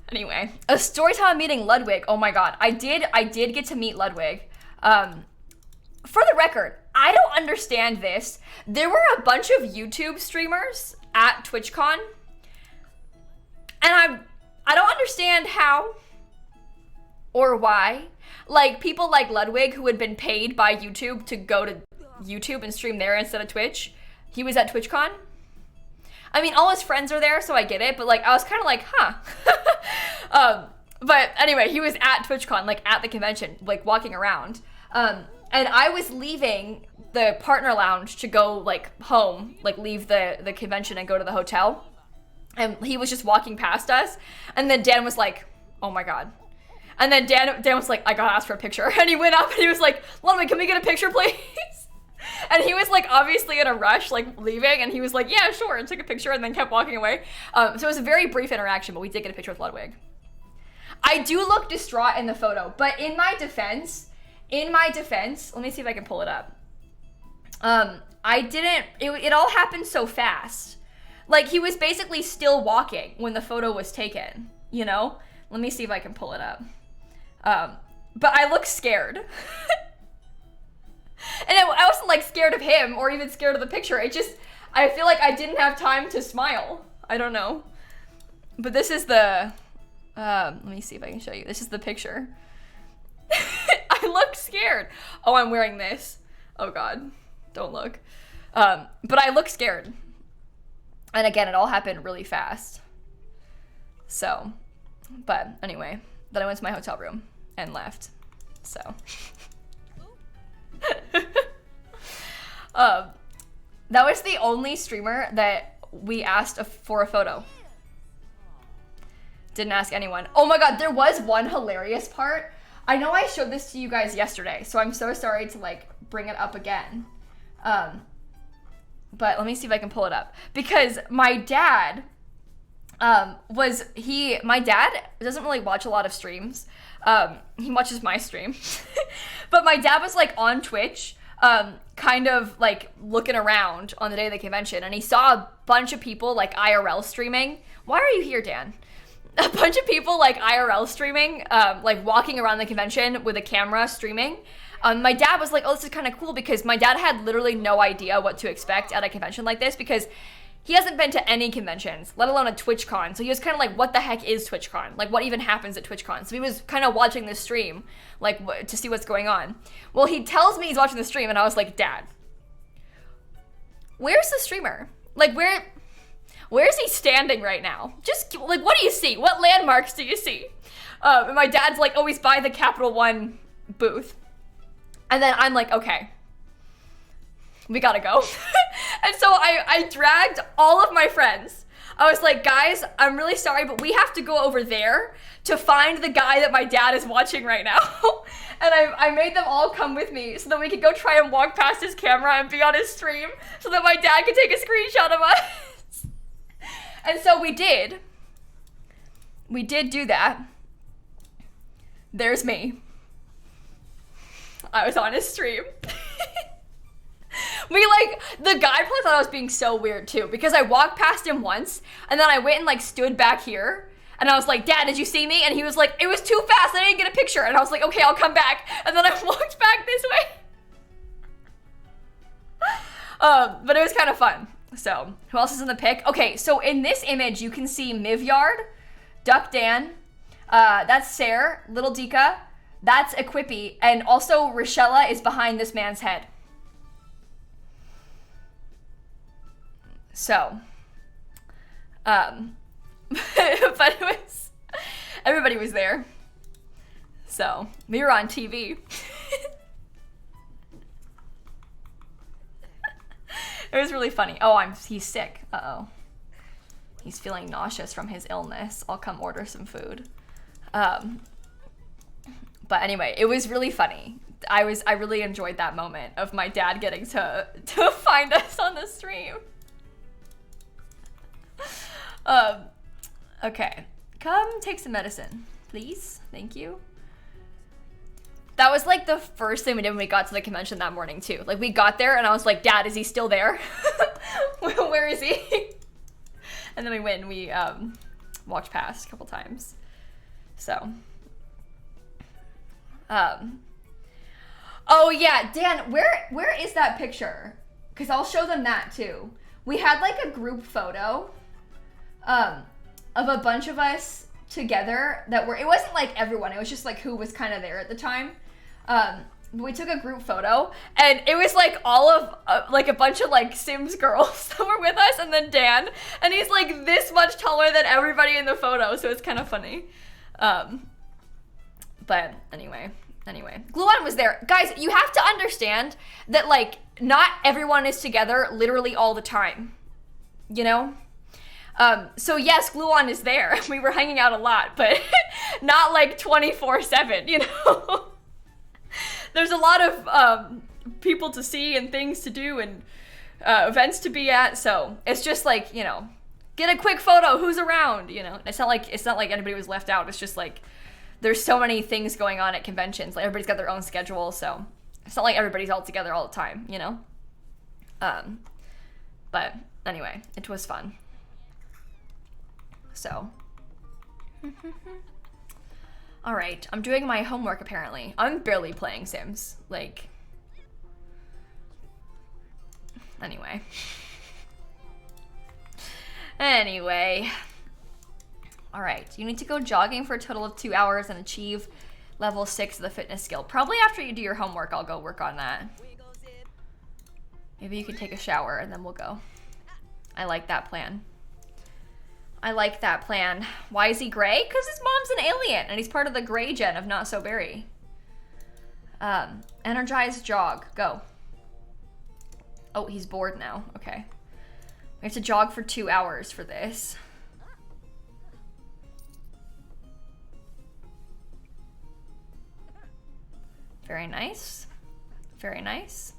anyway, a storytime meeting Ludwig. Oh my god, I did get to meet Ludwig. For the record, I don't understand this. There were a bunch of YouTube streamers at TwitchCon, and I don't understand how or why. Like, people like Ludwig, who had been paid by YouTube to go to YouTube and stream there instead of Twitch, he was at TwitchCon. I mean, all his friends are there, so I get it, but like, I was kind of like, huh. But anyway, he was at TwitchCon, like at the convention, like walking around. And I was leaving the partner lounge to go like home, like leave the convention and go to the hotel. And he was just walking past us. And then Dan was like, oh my god. And then Dan was like, I gotta ask for a picture. And he went up and he was like, Ludwig, can we get a picture, please? And he was like obviously in a rush, like leaving. And he was like, yeah, sure. And took a picture and then kept walking away. So it was a very brief interaction, but we did get a picture with Ludwig. I do look distraught in the photo, but in my defense, let me see if I can pull it up. It all happened so fast. Like, he was basically still walking when the photo was taken, you know? Let me see if I can pull it up. But I look scared. And I wasn't like scared of him or even scared of the picture. I I feel like I didn't have time to smile. I don't know. But this is the, let me see if I can show you. This is the picture. I look scared. Oh, I'm wearing this. Oh God, don't look. But I look scared. And again, it all happened really fast. So, but anyway, then I went to my hotel room and left. So. That was the only streamer that we asked for a photo. Didn't ask anyone. Oh my God, there was one hilarious part. I know I showed this to you guys yesterday, so I'm so sorry to like bring it up again. But let me see if I can pull it up. Because my dad, my dad doesn't really watch a lot of streams. He watches my stream. But my dad was like on Twitch, kind of like looking around on the day of the convention, and he saw a bunch of people like IRL streaming. Why are you here, Dan? A bunch of people like IRL streaming, like walking around the convention with a camera streaming. My dad was like, oh, this is kind of cool, because my dad had literally no idea what to expect at a convention like this, because he hasn't been to any conventions, let alone a TwitchCon. So he was kind of like, what the heck is TwitchCon? Like, what even happens at TwitchCon? So he was kind of watching the stream, like, to see what's going on. Well, he tells me he's watching the stream, and I was like, Dad, where's the streamer? Like, where is he standing right now? Just, like, what do you see? What landmarks do you see? And my dad's like, oh, he's by the Capital One booth. And then I'm like, okay, we gotta go. And so I dragged all of my friends. I was like, guys, I'm really sorry, but we have to go over there to find the guy that my dad is watching right now. And I made them all come with me so that we could go try and walk past his camera and be on his stream so that my dad could take a screenshot of us. And so we did. We did do that. There's me. I was on his stream. The guy probably thought I was being so weird too, because I walked past him once, and then I went and like stood back here, and I was like, Dad, did you see me? And he was like, it was too fast, I didn't get a picture. And I was like, okay, I'll come back. And then I walked back this way. But it was kind of fun. So, who else is in the pic? Okay, so in this image, you can see Mivyard, Duck Dan, that's Sarah, Little Dika, that's Equippy, and also Rochella is behind this man's head. So, but it was, everybody was there. So, we were on TV. It was really funny. Oh, he's sick. Uh-oh. He's feeling nauseous from his illness. I'll come order some food. But anyway, it was really funny. I really enjoyed that moment of my dad getting to find us on the stream. Okay. Come take some medicine, please. Thank you. That was like the first thing we did when we got to the convention that morning too. Like we got there and I was like, Dad, is he still there? Where is he? And then we went and we walked past a couple times. So. Oh yeah, Dan, where is that picture? Because I'll show them that too. We had like a group photo of a bunch of us together it wasn't like everyone, it was just like who was kind of there at the time. We took a group photo and it was like all of like a bunch of like Sims girls that were with us, and then Dan, and he's like this much taller than everybody in the photo, so it's kind of funny. But anyway, Gluon was there. Guys, you have to understand that like not everyone is together literally all the time, you know? So yes, Gluon is there. We were hanging out a lot, but not like 24/7, you know? There's a lot of people to see and things to do and events to be at, so it's just like, you know, get a quick photo, who's around, you know? It's not like anybody was left out. It's just like there's so many things going on at conventions. Like everybody's got their own schedule, so it's not like everybody's all together all the time, you know? But anyway, it was fun. So. All right, I'm doing my homework apparently. I'm barely playing Sims, like. Anyway. Anyway. All right, you need to go jogging for a total of 2 hours and achieve level 6 of the fitness skill. Probably after you do your homework, I'll go work on that. Maybe you can take a shower and then we'll go. I like that plan. I like that plan. Why is he gray? Because his mom's an alien and he's part of the gray gen of Not So Berry. Energize, jog, go. Oh, he's bored now. Okay. We have to jog for 2 hours for this. Very nice. Very nice.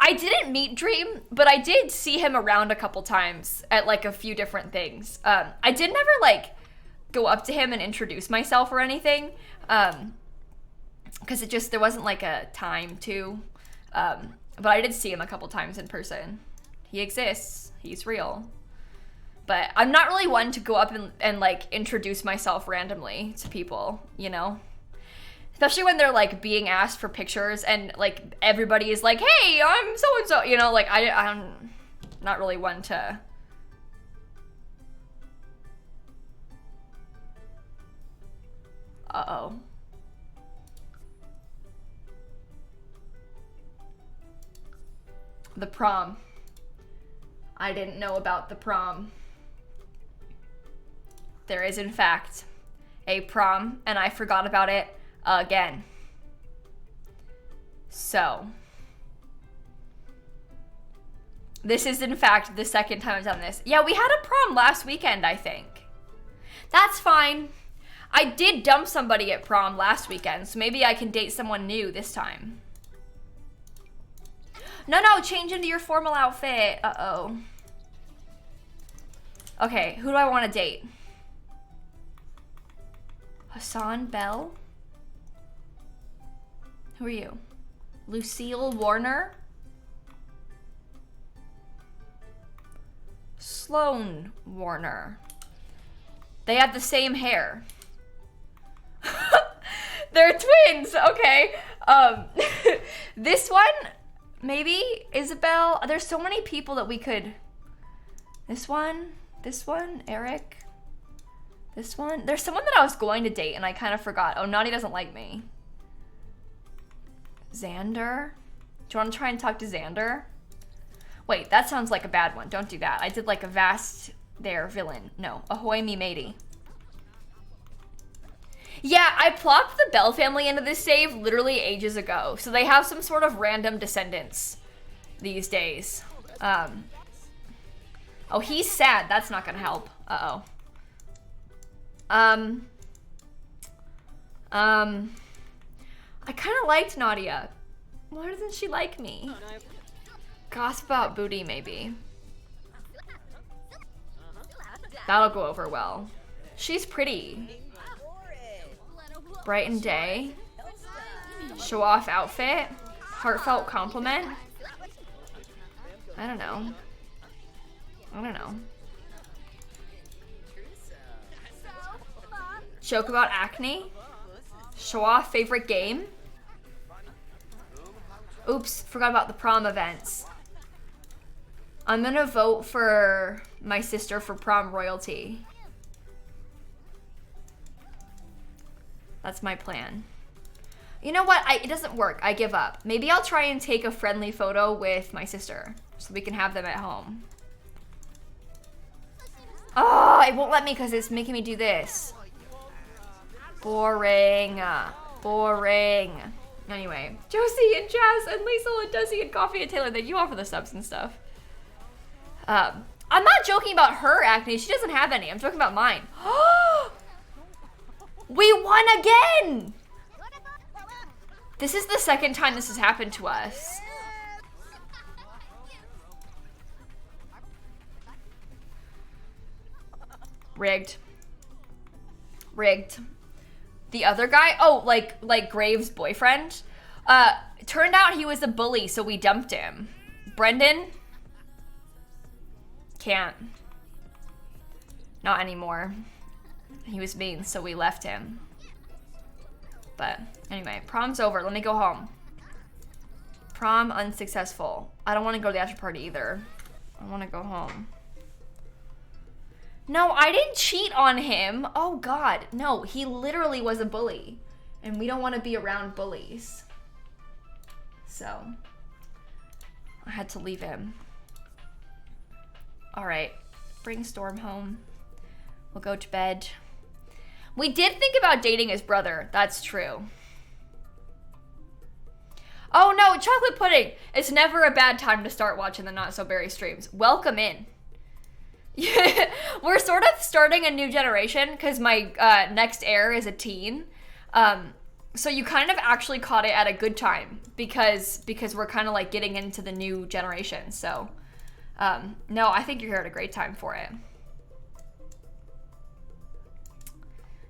I didn't meet Dream, but I did see him around a couple times at like a few different things. I did never like go up to him and introduce myself or anything. Because there wasn't like a time to. But I did see him a couple times in person. He exists. He's real. But I'm not really one to go up and like introduce myself randomly to people, you know? Especially when they're like being asked for pictures and like everybody is like, hey, I'm so-and-so, you know, like I'm not really one to. Uh-oh. The prom. I didn't know about the prom. There is, in fact, a prom, and I forgot about it again. So, this is, in fact, the second time I've done this. Yeah, we had a prom last weekend, I think. That's fine. I did dump somebody at prom last weekend, so maybe I can date someone new this time. No, change into your formal outfit. Uh-oh. Okay, who do I want to date? Hassan Bell? Who are you? Lucille Warner? Sloan Warner. They have the same hair. They're twins, okay. This one, maybe Isabel. There's so many people that we could. This one, Eric. This one. There's someone that I was going to date and I kind of forgot. Oh, Naughty doesn't like me. Xander. Do you want to try and talk to Xander? Wait, that sounds like a bad one. Don't do that. I did like a vast there villain. No, ahoy me matey. Yeah, I plopped the Bell family into this save literally ages ago. So they have some sort of random descendants these days. Oh, he's sad. That's not gonna help. Uh-oh. I kind of liked Nadia. Why doesn't she like me? Gossip about booty, maybe. That'll go over well. She's pretty. Bright and day. Show off outfit. Heartfelt compliment. I don't know. Joke about acne. Show off favorite game. Oops, forgot about the prom events. I'm gonna vote for my sister for prom royalty. That's my plan. You know what? It doesn't work. I give up. Maybe I'll try and take a friendly photo with my sister so we can have them at home. Oh, it won't let me because it's making me do this. Boring. Boring. Anyway, Josie and Jazz and Liesel and Desi and Coffee and Taylor, thank you all for the subs and stuff. I'm not joking about her acne. She doesn't have any. I'm joking about mine. We won again! This is the second time this has happened to us. Rigged. The other guy, oh, like Graves' boyfriend, turned out he was a bully, so we dumped him. Brendan? Can't. Not anymore. He was mean, so we left him. But anyway, prom's over. Let me go home. Prom unsuccessful. I don't want to go to the after party either. I want to go home. No, I didn't cheat on him. Oh God, no, he literally was a bully. And we don't want to be around bullies. So, I had to leave him. All right, bring Storm home. We'll go to bed. We did think about dating his brother. That's true. Oh no, chocolate pudding. It's never a bad time to start watching the Not So Berry streams. Welcome in. We're sort of starting a new generation because my next heir is a teen. So you kind of actually caught it at a good time because we're kind of like getting into the new generation. So no, I think you're here at a great time for it.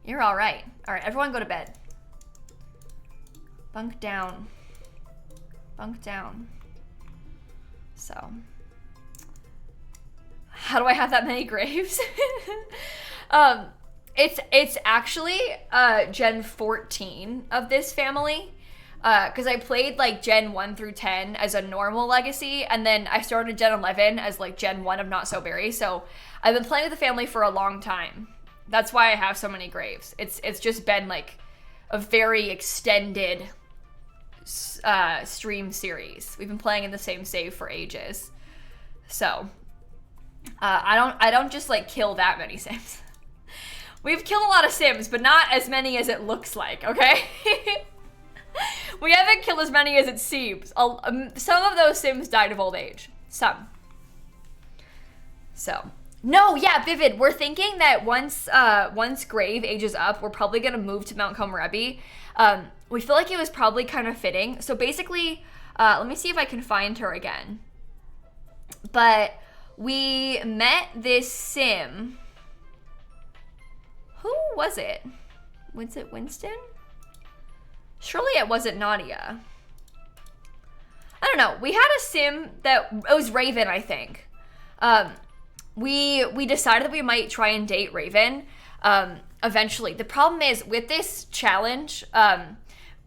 You're all right. All right, everyone go to bed. Bunk down. Bunk down. So, how do I have that many graves? It's actually Gen 14 of this family. Because I played like Gen 1 through 10 as a normal legacy, and then I started Gen 11 as like Gen 1 of Not So Berry. So I've been playing with the family for a long time. That's why I have so many graves. It's just been like a very extended stream series. We've been playing in the same save for ages. So I don't just like kill that many Sims. We've killed a lot of Sims, but not as many as it looks like, okay? We haven't killed as many as it seems. Some of those Sims died of old age. Some. So, no, yeah, Vivid. We're thinking that once Grave ages up, we're probably gonna move to Mount Komorebi. We feel like it was probably kind of fitting. So basically, let me see if I can find her again. But we met this Sim. Who was it? Was it Winston? Surely it wasn't Nadia. I don't know. We had a Sim that, it was Raven, I think. We decided that we might try and date Raven eventually. The problem is with this challenge,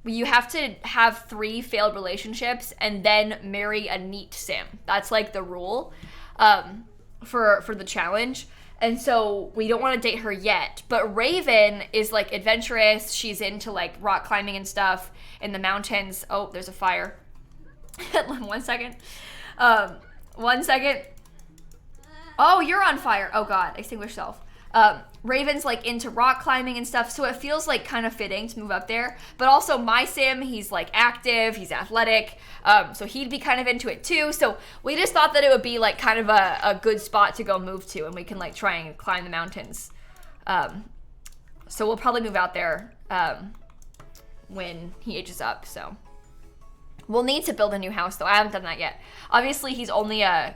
you have to have 3 failed relationships and then marry a neat Sim. That's like the rule for the challenge. And so we don't want to date her yet. But Raven is like adventurous. She's into like rock climbing and stuff in the mountains. Oh, there's a fire. 1 second. 1 second. Oh, you're on fire. Oh God, extinguish self. Raven's like into rock climbing and stuff, so it feels like kind of fitting to move up there. But also my Sim, he's like active, he's athletic, so he'd be kind of into it too. So we just thought that it would be like kind of a good spot to go move to, and we can like try and climb the mountains. So we'll probably move out there when he ages up. So we'll need to build a new house though. I haven't done that yet. Obviously he's only a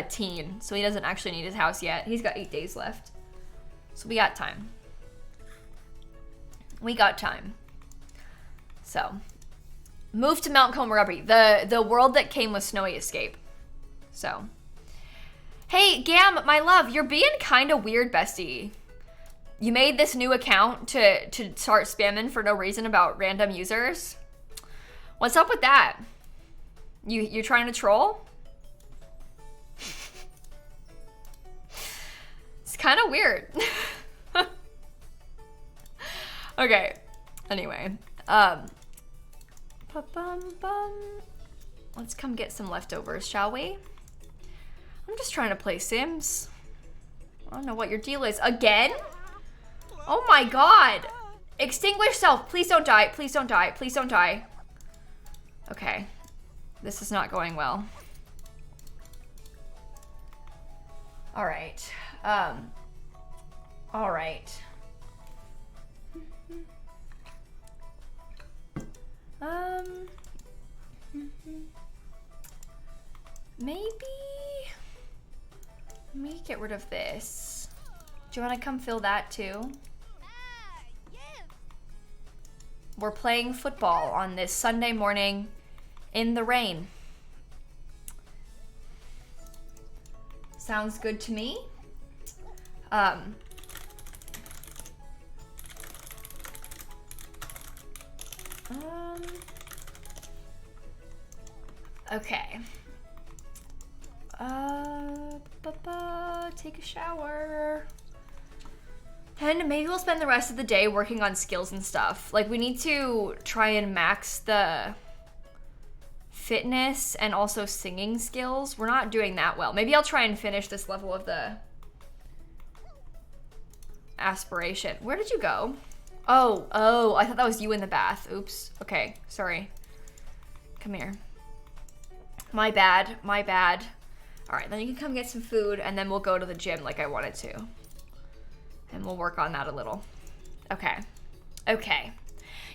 teen, so he doesn't actually need his house yet. He's got 8 days left. So we got time. We got time. So, move to Mount Komorebi, the world that came with Snowy Escape. So, hey, Gam, my love, you're being kind of weird, bestie. You made this new account to start spamming for no reason about random users. What's up with that? You're trying to troll? It's kind of weird. Okay. Anyway, let's come get some leftovers, shall we? I'm just trying to play Sims. I don't know what your deal is. Again? Oh my God. Extinguish self. Please don't die. Please don't die. Please don't die. Okay. This is not going well. All right. All right. Maybe let me get rid of this. Do you want to come fill that too? We're playing football on this Sunday morning in the rain. Sounds good to me. Okay. Take a shower. And maybe we'll spend the rest of the day working on skills and stuff. Like, we need to try and max the fitness and also singing skills. We're not doing that well. Maybe I'll try and finish this level of the aspiration. Where did you go? Oh, I thought that was you in the bath. Oops. Okay, sorry. Come here. My bad. All right, then you can come get some food and then we'll go to the gym like I wanted to. And we'll work on that a little. Okay.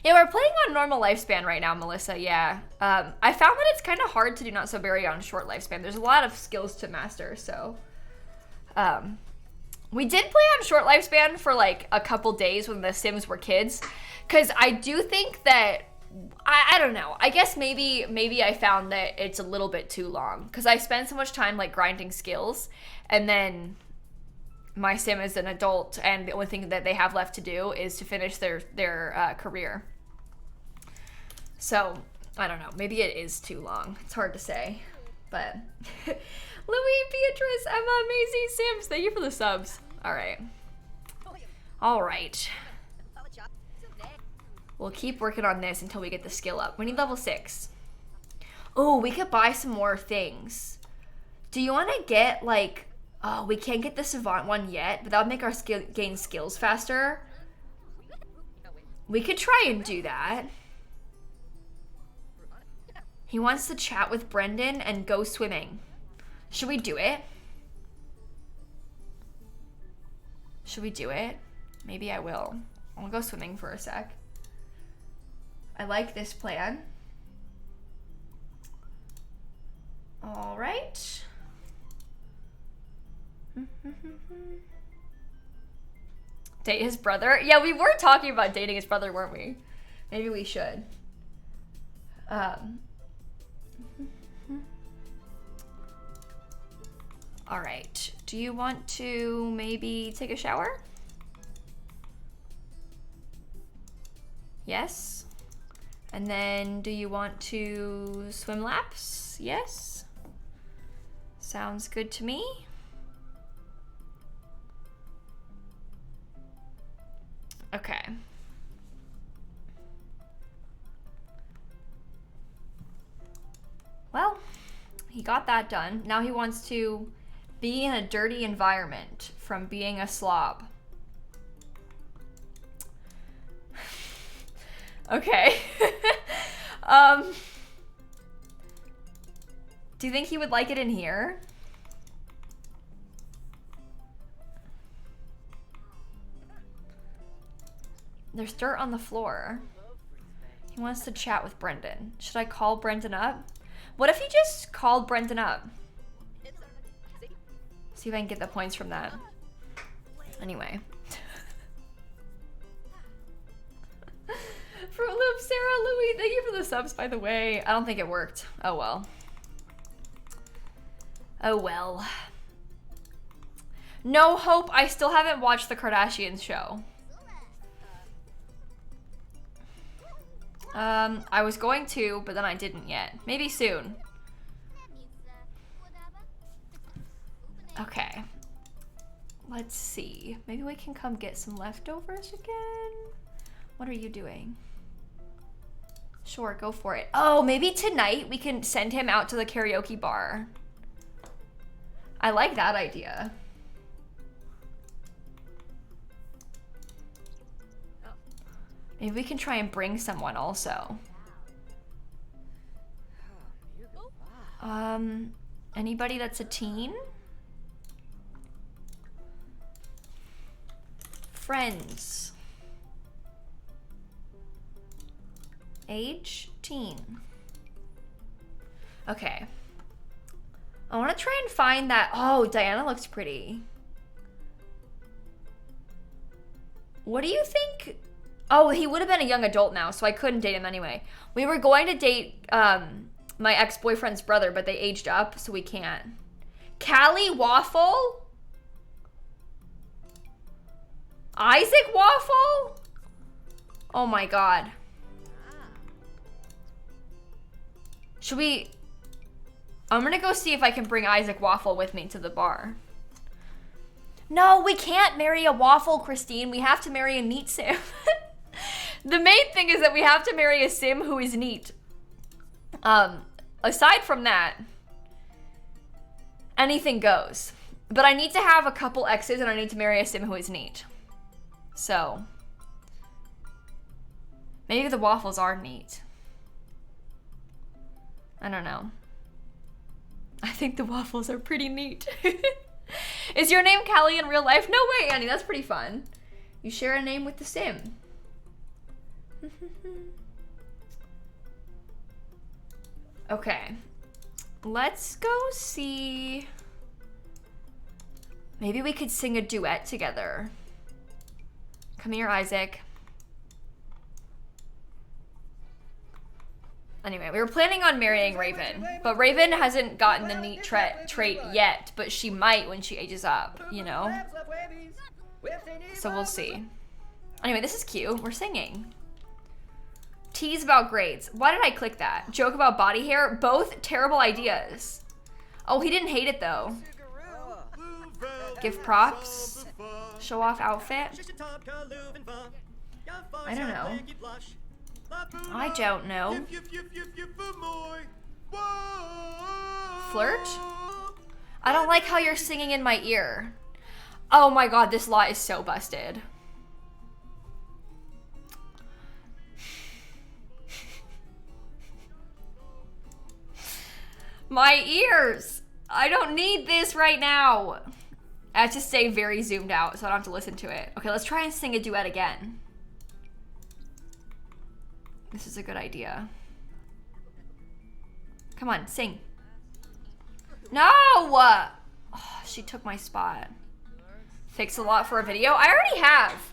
Yeah, we're playing on normal lifespan right now, Melissa, yeah. I found that it's kind of hard to do Not So Berry on short lifespan. There's a lot of skills to master, so. We did play on short lifespan for like a couple days when the Sims were kids. Because I do think that, I don't know. I guess maybe I found that it's a little bit too long. Because I spend so much time like grinding skills. And then my sim is an adult, and the only thing that they have left to do is to finish their career. So, I don't know. Maybe it is too long. It's hard to say. But, Louis, Beatrice, Emma, Maisie, Sims, thank you for the subs. All right. We'll keep working on this until we get the skill up. We need level 6. Oh, we could buy some more things. Do you want to get, like... Oh, we can't get the Savant one yet, but that would make our gain skills faster. We could try and do that. He wants to chat with Brendan and go swimming. Should we do it? Should we do it? Maybe I will. I'll go swimming for a sec. I like this plan. All right. Date his brother? Yeah, we were talking about dating his brother, weren't we? Maybe we should. All right. Do you want to maybe take a shower? Yes. And then do you want to swim laps? Yes. Sounds good to me. Okay. Well, he got that done. Now he wants to be in a dirty environment from being a slob. Okay. Do you think he would like it in here? There's dirt on the floor. He wants to chat with Brendan. Should I call Brendan up? What if he just called Brendan up? See if I can get the points from that. Anyway. Fruit Loop, Sarah, Louie, thank you for the subs, by the way. I don't think it worked. Oh well. Oh well. No hope. I still haven't watched the Kardashians show. I was going to, but then I didn't yet. Maybe soon. Okay. Let's see. Maybe we can come get some leftovers again. What are you doing? Sure, go for it. Oh, maybe tonight we can send him out to the karaoke bar. I like that idea. Maybe we can try and bring someone also. Anybody that's a teen? Friends. Age? Teen. Okay. I want to try and find that. Oh, Diana looks pretty. What do you think? Oh, he would have been a young adult now, so I couldn't date him anyway. We were going to date my ex-boyfriend's brother, but they aged up, so we can't. Callie Waffle? Isaac Waffle? Oh my god. Should we... I'm gonna go see if I can bring Isaac Waffle with me to the bar. No, we can't marry a waffle, Christine. We have to marry a neat sim. The main thing is that we have to marry a sim who is neat. Aside from that, anything goes. But I need to have a couple exes and I need to marry a sim who is neat. So, maybe the waffles are neat. I don't know. I think the waffles are pretty neat. Is your name Callie in real life? No way, Annie, that's pretty fun. You share a name with the sim. Okay, let's go see. Maybe we could sing a duet together. Come here, Isaac. Anyway, we were planning on marrying Raven, but Raven hasn't gotten the neat trait yet, but she might when she ages up, you know? So we'll see. Anyway, this is cute. We're singing. Tease about grades. Why did I click that? Joke about body hair. Both terrible ideas. Oh, he didn't hate it though. Give props. Show off outfit. I don't know. I don't know. Flirt? I don't like how you're singing in my ear. Oh my god, this lot is so busted. My ears! I don't need this right now. I have to stay very zoomed out so I don't have to listen to it. Okay, let's try and sing a duet again. This is a good idea. Come on, sing. No! Oh, she took my spot. Takes a lot for a video. I already have.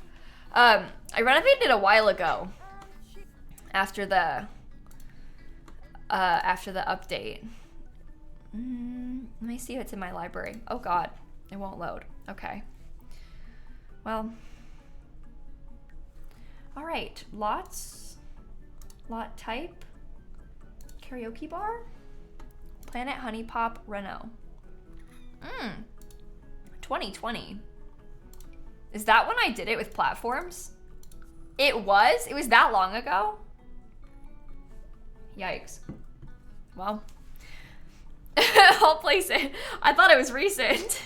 I renovated it a while ago. After the update. Let me see if it's in my library. Oh god, it won't load. Okay. Well. All right, lot type, karaoke bar, Planet Honey Pop Renault. 2020. Is that when I did it with platforms? It was that long ago? Yikes. Well, I'll place it. I thought it was recent.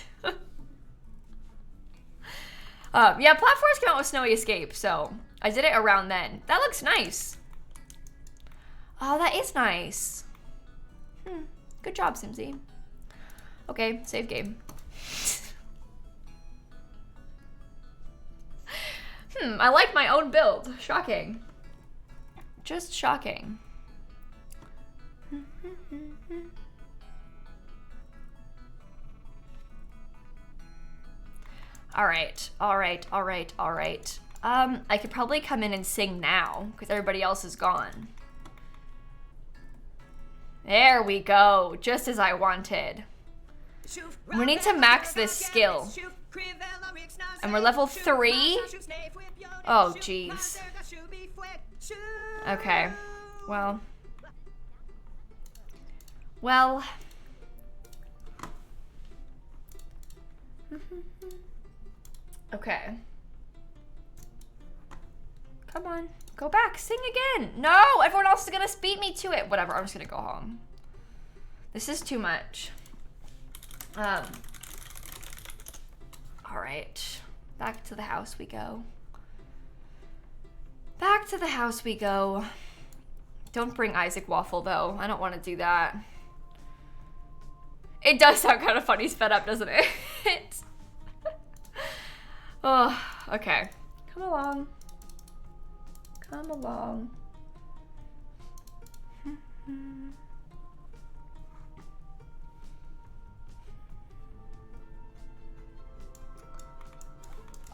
Yeah, platforms came out with Snowy Escape, so I did it around then. That looks nice. Oh, that is nice. Good job, Simsie. Okay, save game. I like my own build. Shocking. Just shocking. All right. I could probably come in and sing now because everybody else is gone. There we go, just as I wanted. We need to max this skill. And we're level 3? Oh, jeez. Okay, well. Okay. Come on, go back, sing again. No, everyone else is gonna beat me to it. Whatever, I'm just gonna go home. This is too much. All right, back to the house we go. Back to the house we go. Don't bring Isaac Waffle though. I don't want to do that. It does sound kind of funny sped up, doesn't it? Oh, okay. Come along. Come along.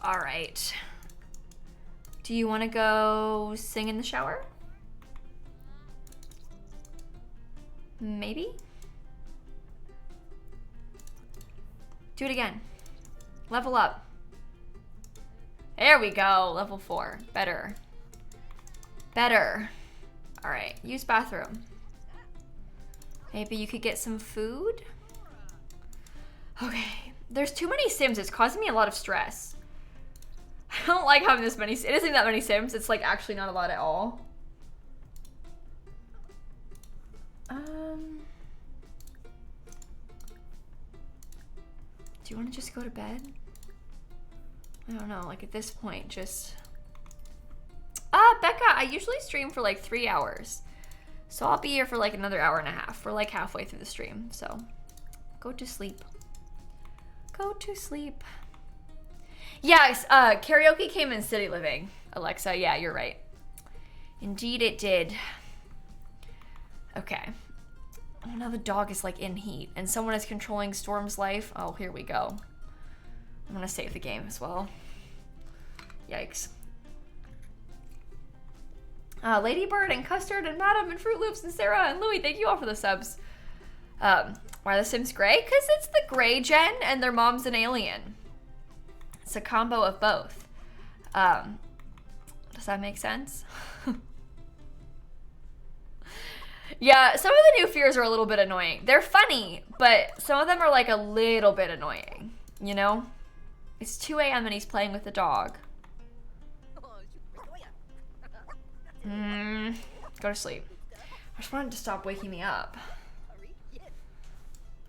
All right. Do you want to go sing in the shower? Maybe? Do it again. Level up. There we go. Level 4. Better. Better. All right. Use bathroom. Maybe you could get some food? Okay. There's too many Sims. It's causing me a lot of stress. I don't like having this many. It isn't that many Sims. It's like actually not a lot at all. Do you want to just go to bed? I don't know. Like at this point, just... Becca, I usually stream for like 3 hours. So I'll be here for like another hour and a half. We're like halfway through the stream. So go to sleep. Go to sleep. Yes, karaoke came in City Living, Alexa. Yeah, you're right. Indeed it did. Okay. Oh, now the dog is like in heat and someone is controlling Storm's life. Oh, here we go. I'm gonna save the game as well. Yikes. Ladybird and Custard and Madam and Fruit Loops and Sarah and Louie, thank you all for the subs. Why are the Sims gray? Because it's the gray gen and their mom's an alien. It's a combo of both. Does that make sense? Yeah, some of the new fears are a little bit annoying. They're funny, but some of them are like a little bit annoying, you know? It's 2 a.m. and he's playing with the dog. Go to sleep. I just wanted to stop waking me up.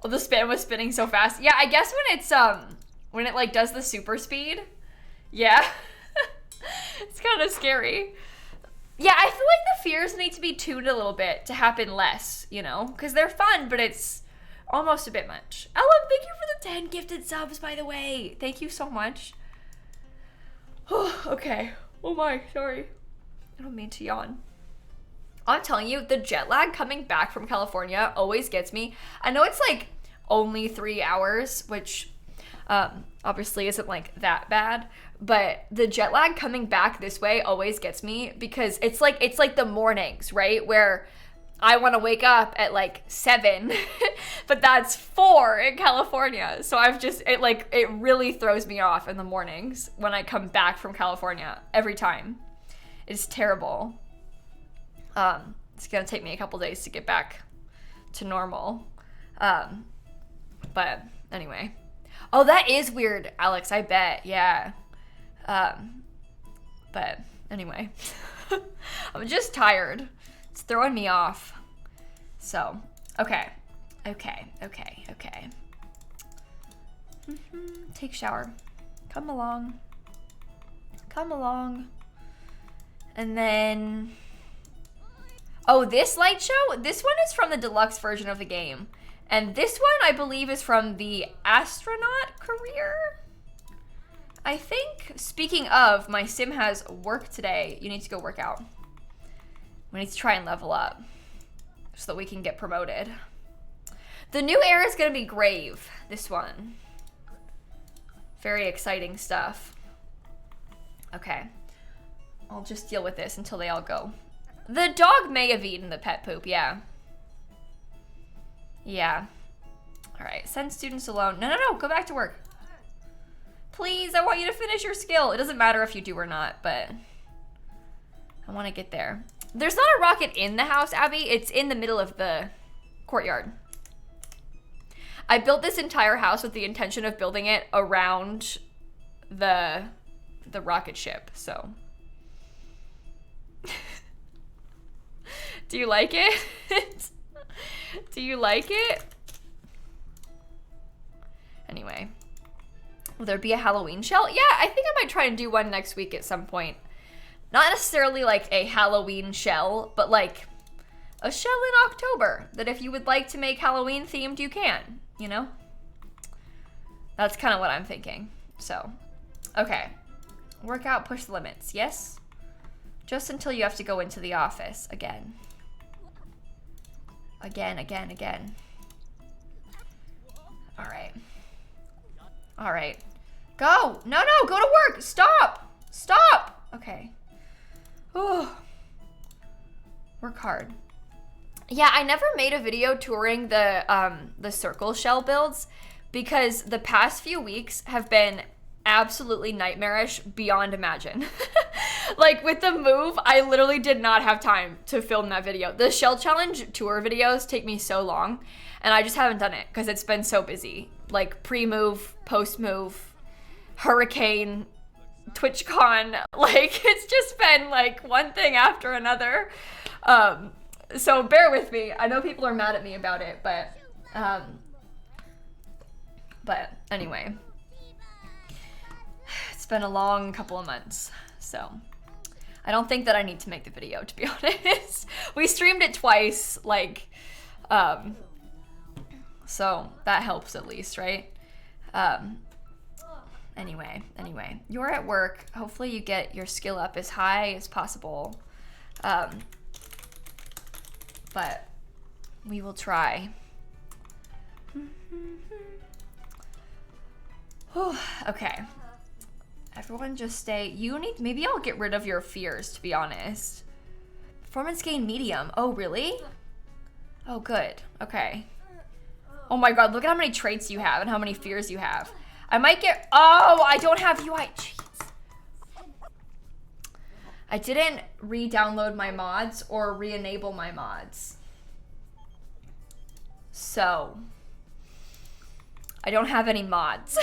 Oh, the span was spinning so fast. Yeah, I guess when it like does the super speed. Yeah. It's kind of scary. Yeah, I feel like the fears need to be tuned a little bit to happen less, you know? Because they're fun, but it's almost a bit much. Ellen, thank you for the 10 gifted subs, by the way. Thank you so much. Okay. Oh my, sorry. I don't mean to yawn. I'm telling you, the jet lag coming back from California always gets me. I know it's like only 3 hours, which obviously isn't like that bad, but the jet lag coming back this way always gets me because it's like the mornings, right? Where I want to wake up at like 7, but that's 4 in California. So it really throws me off in the mornings when I come back from California every time. It's terrible. It's gonna take me a couple days to get back to normal. But anyway. Oh, that is weird, Alex, I bet, yeah. But anyway. I'm just tired. It's throwing me off. So, okay. Take shower. Come along. And then... Oh, this light show? This one is from the deluxe version of the game. And this one, I believe, is from the astronaut career? I think. Speaking of, my sim has work today. You need to go work out. We need to try and level up so that we can get promoted. The new era is going to be Grave, this one. Very exciting stuff. Okay. I'll just deal with this until they all go. The dog may have eaten the pet poop, yeah. Yeah. All right, send students alone. No, go back to work. Please, I want you to finish your skill. It doesn't matter if you do or not, but I want to get there. There's not a rocket in the house, Abby. It's in the middle of the courtyard. I built this entire house with the intention of building it around the rocket ship, so. Do you like it? Do you like it? Anyway. Will there be a Halloween shell? Yeah, I think I might try and do one next week at some point. Not necessarily like a Halloween shell, but like a shell in October that if you would like to make Halloween themed, you can, you know? That's kind of what I'm thinking. So, okay. Workout, push the limits, yes? Just until you have to go into the office again. Again. All right. Go. No, go to work. Stop. Okay. Oh. Work hard. Yeah, I never made a video touring the circle shell builds because the past few weeks have been absolutely nightmarish beyond imagine. Like with the move, I literally did not have time to film that video. The Shell Challenge tour videos take me so long, and I just haven't done it because it's been so busy. Like pre-move, post-move, hurricane, TwitchCon, like it's just been like one thing after another. So bear with me. I know people are mad at me about it, but anyway, it's been a long couple of months, so I don't think that I need to make the video, to be honest. We streamed it twice, like, so that helps at least, right? Anyway, you're at work. Hopefully you get your skill up as high as possible. But we will try. Okay. Everyone just stay. Maybe I'll get rid of your fears, to be honest. Performance gain medium. Oh, really? Oh, good. Okay. Oh my god, look at how many traits you have and how many fears you have. I might get, oh, I don't have UI. Jeez. I didn't re-download my mods or re-enable my mods. So, I don't have any mods.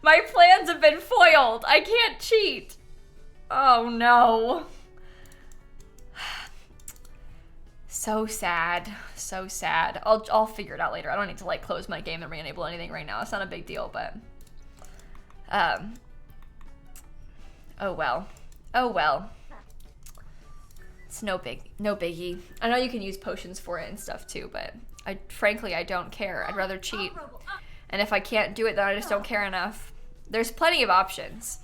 My plans have been foiled. I can't cheat. Oh no. So sad. So sad. I'll figure it out later. I don't need to like close my game and re-enable anything right now. It's not a big deal, but oh well. Oh well. It's no biggie. I know you can use potions for it and stuff too, but frankly I don't care. I'd rather cheat. And if I can't do it, then I just don't care enough. There's plenty of options.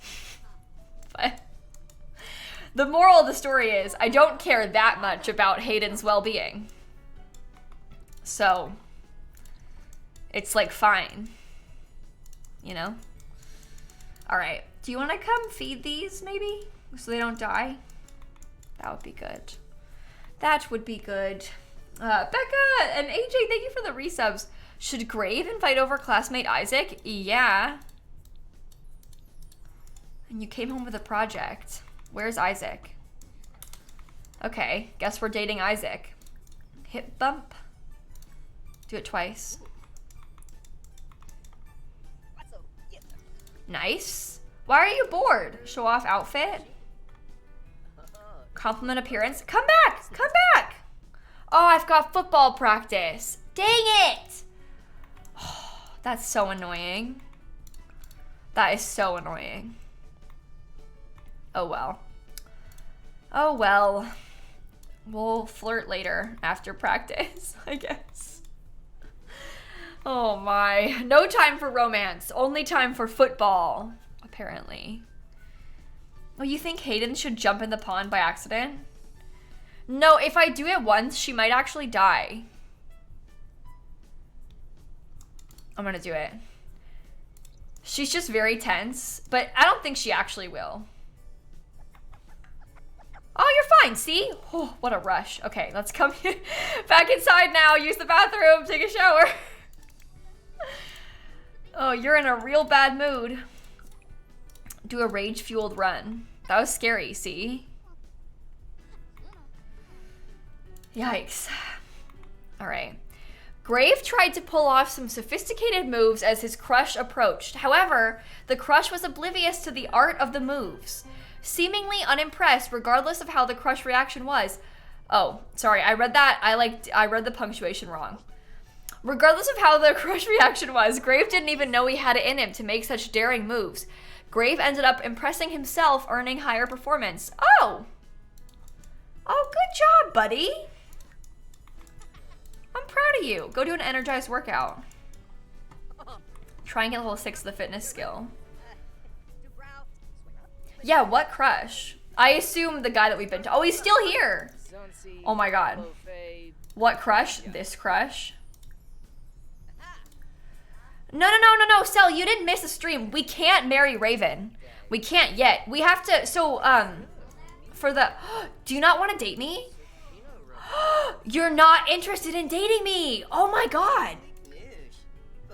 But the moral of the story is I don't care that much about Hayden's well-being. So it's like fine. You know? Alright. Do you want to come feed these maybe? So they don't die? That would be good. That would be good. Becca and AJ, thank you for the resubs. Should Grave invite over classmate Isaac? Yeah. And you came home with a project. Where's Isaac? Okay, guess we're dating Isaac. Hip bump. Do it twice. Nice. Why are you bored? Show off outfit? Compliment appearance? Come back! Come back! Oh, I've got football practice. Dang it! Oh, that's so annoying. That is so annoying. Oh well. Oh well. We'll flirt later after practice, I guess. Oh my. No time for romance. Only time for football, apparently. Oh, you think Hayden should jump in the pond by accident? No, if I do it once, she might actually die. I'm gonna do it. She's just very tense, but I don't think she actually will. Oh, you're fine, see? Oh, what a rush. Okay, let's come back inside now, use the bathroom, take a shower. Oh, you're in a real bad mood. Do a rage-fueled run. That was scary, see? Yikes. All right. Grave tried to pull off some sophisticated moves as his crush approached. However, the crush was oblivious to the art of the moves. Seemingly unimpressed, regardless of how the crush reaction was. Oh, sorry, I read that. I read the punctuation wrong. Regardless of how the crush reaction was, Grave didn't even know he had it in him to make such daring moves. Grave ended up impressing himself, earning higher performance. Oh! Oh, good job, buddy. I'm proud of you. Go do an energized workout. Try and get level 6 of the fitness skill. Yeah, what crush? I assume the guy that we've been to. Oh, he's still here. Oh my god. What crush? This crush? No, Cell, you didn't miss a stream. We can't marry Raven. We can't yet. We have to, so, for the, do you not want to date me? You're not interested in dating me. Oh my god.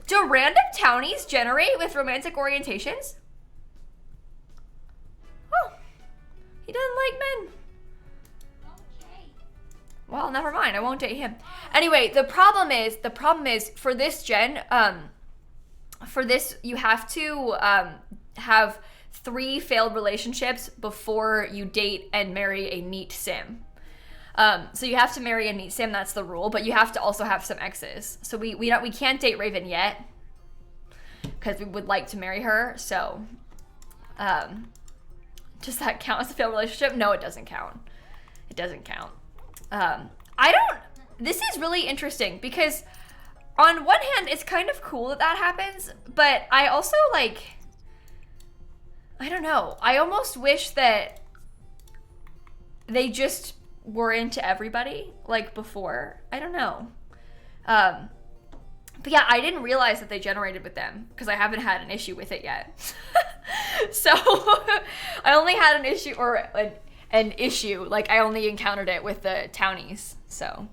Do random townies generate with romantic orientations? Oh. He doesn't like men. Well, never mind. I won't date him. Anyway, the problem is for this gen, for this you have to have 3 failed relationships before you date and marry a neat sim. So you have to marry a neat sim. That's the rule. But you have to also have some exes. So we can't date Raven yet because we would like to marry her. So, does that count as a failed relationship? No, it doesn't count. It doesn't count. This is really interesting because on one hand, it's kind of cool that happens, but I also like, I don't know. I almost wish that they just were into everybody like before. I don't know. But yeah, I didn't realize that they generated with them because I haven't had an issue with it yet. So I only had an issue or an issue, like I only encountered it with the townies. So,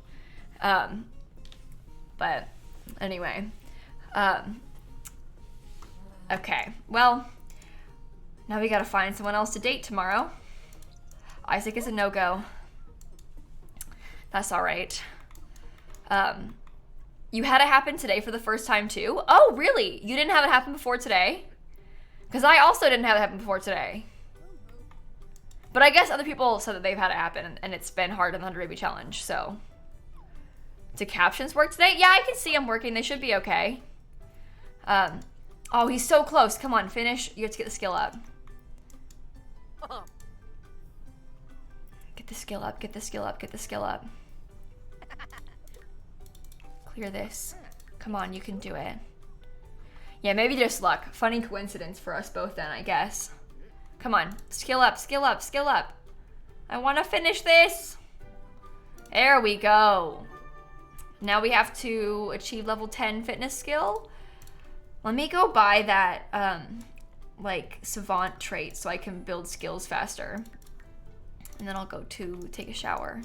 but anyway, okay, well, now we gotta find someone else to date tomorrow. Isaac is a no-go. That's all right. You had it happen today for the first time too? Oh, really? You didn't have it happen before today? Because I also didn't have it happen before today. But I guess other people said that they've had it happen and it's been hard on the 100 Baby Challenge, so. Do captions work today? Yeah, I can see them working. They should be okay. Oh, he's so close. Come on, finish. You have to get the skill up. Get the skill up, get the skill up, get the skill up. Clear this. Come on, you can do it. Yeah, maybe just luck. Funny coincidence for us both then, I guess. Come on, skill up, skill up, skill up. I want to finish this. There we go. Now we have to achieve level 10 fitness skill. Let me go buy that, like, savant trait so I can build skills faster. And then I'll go to take a shower.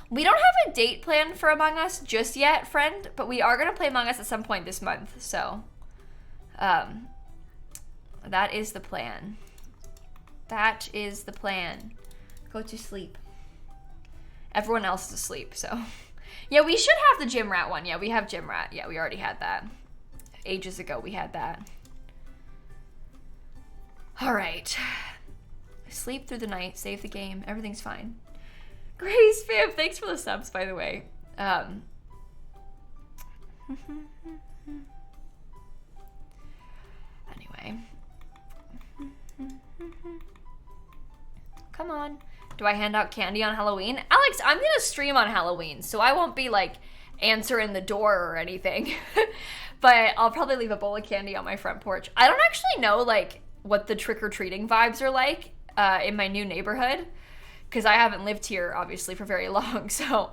We don't have a date plan for Among Us just yet, friend, but we are going to play Among Us at some point this month, so that is the plan. That is the plan. Go to sleep. Everyone else is asleep, so. Yeah, we should have the Gym Rat one. Yeah, we have Gym Rat. Yeah, we already had that. Ages ago, we had that. All right. Sleep through the night, save the game, everything's fine. Grace Fib, thanks for the subs, by the way. Anyway. Come on. Do I hand out candy on Halloween? Alex, I'm gonna stream on Halloween, so I won't be like answering the door or anything. But I'll probably leave a bowl of candy on my front porch. I don't actually know like what the trick-or-treating vibes are like in my new neighborhood, because I haven't lived here obviously for very long, so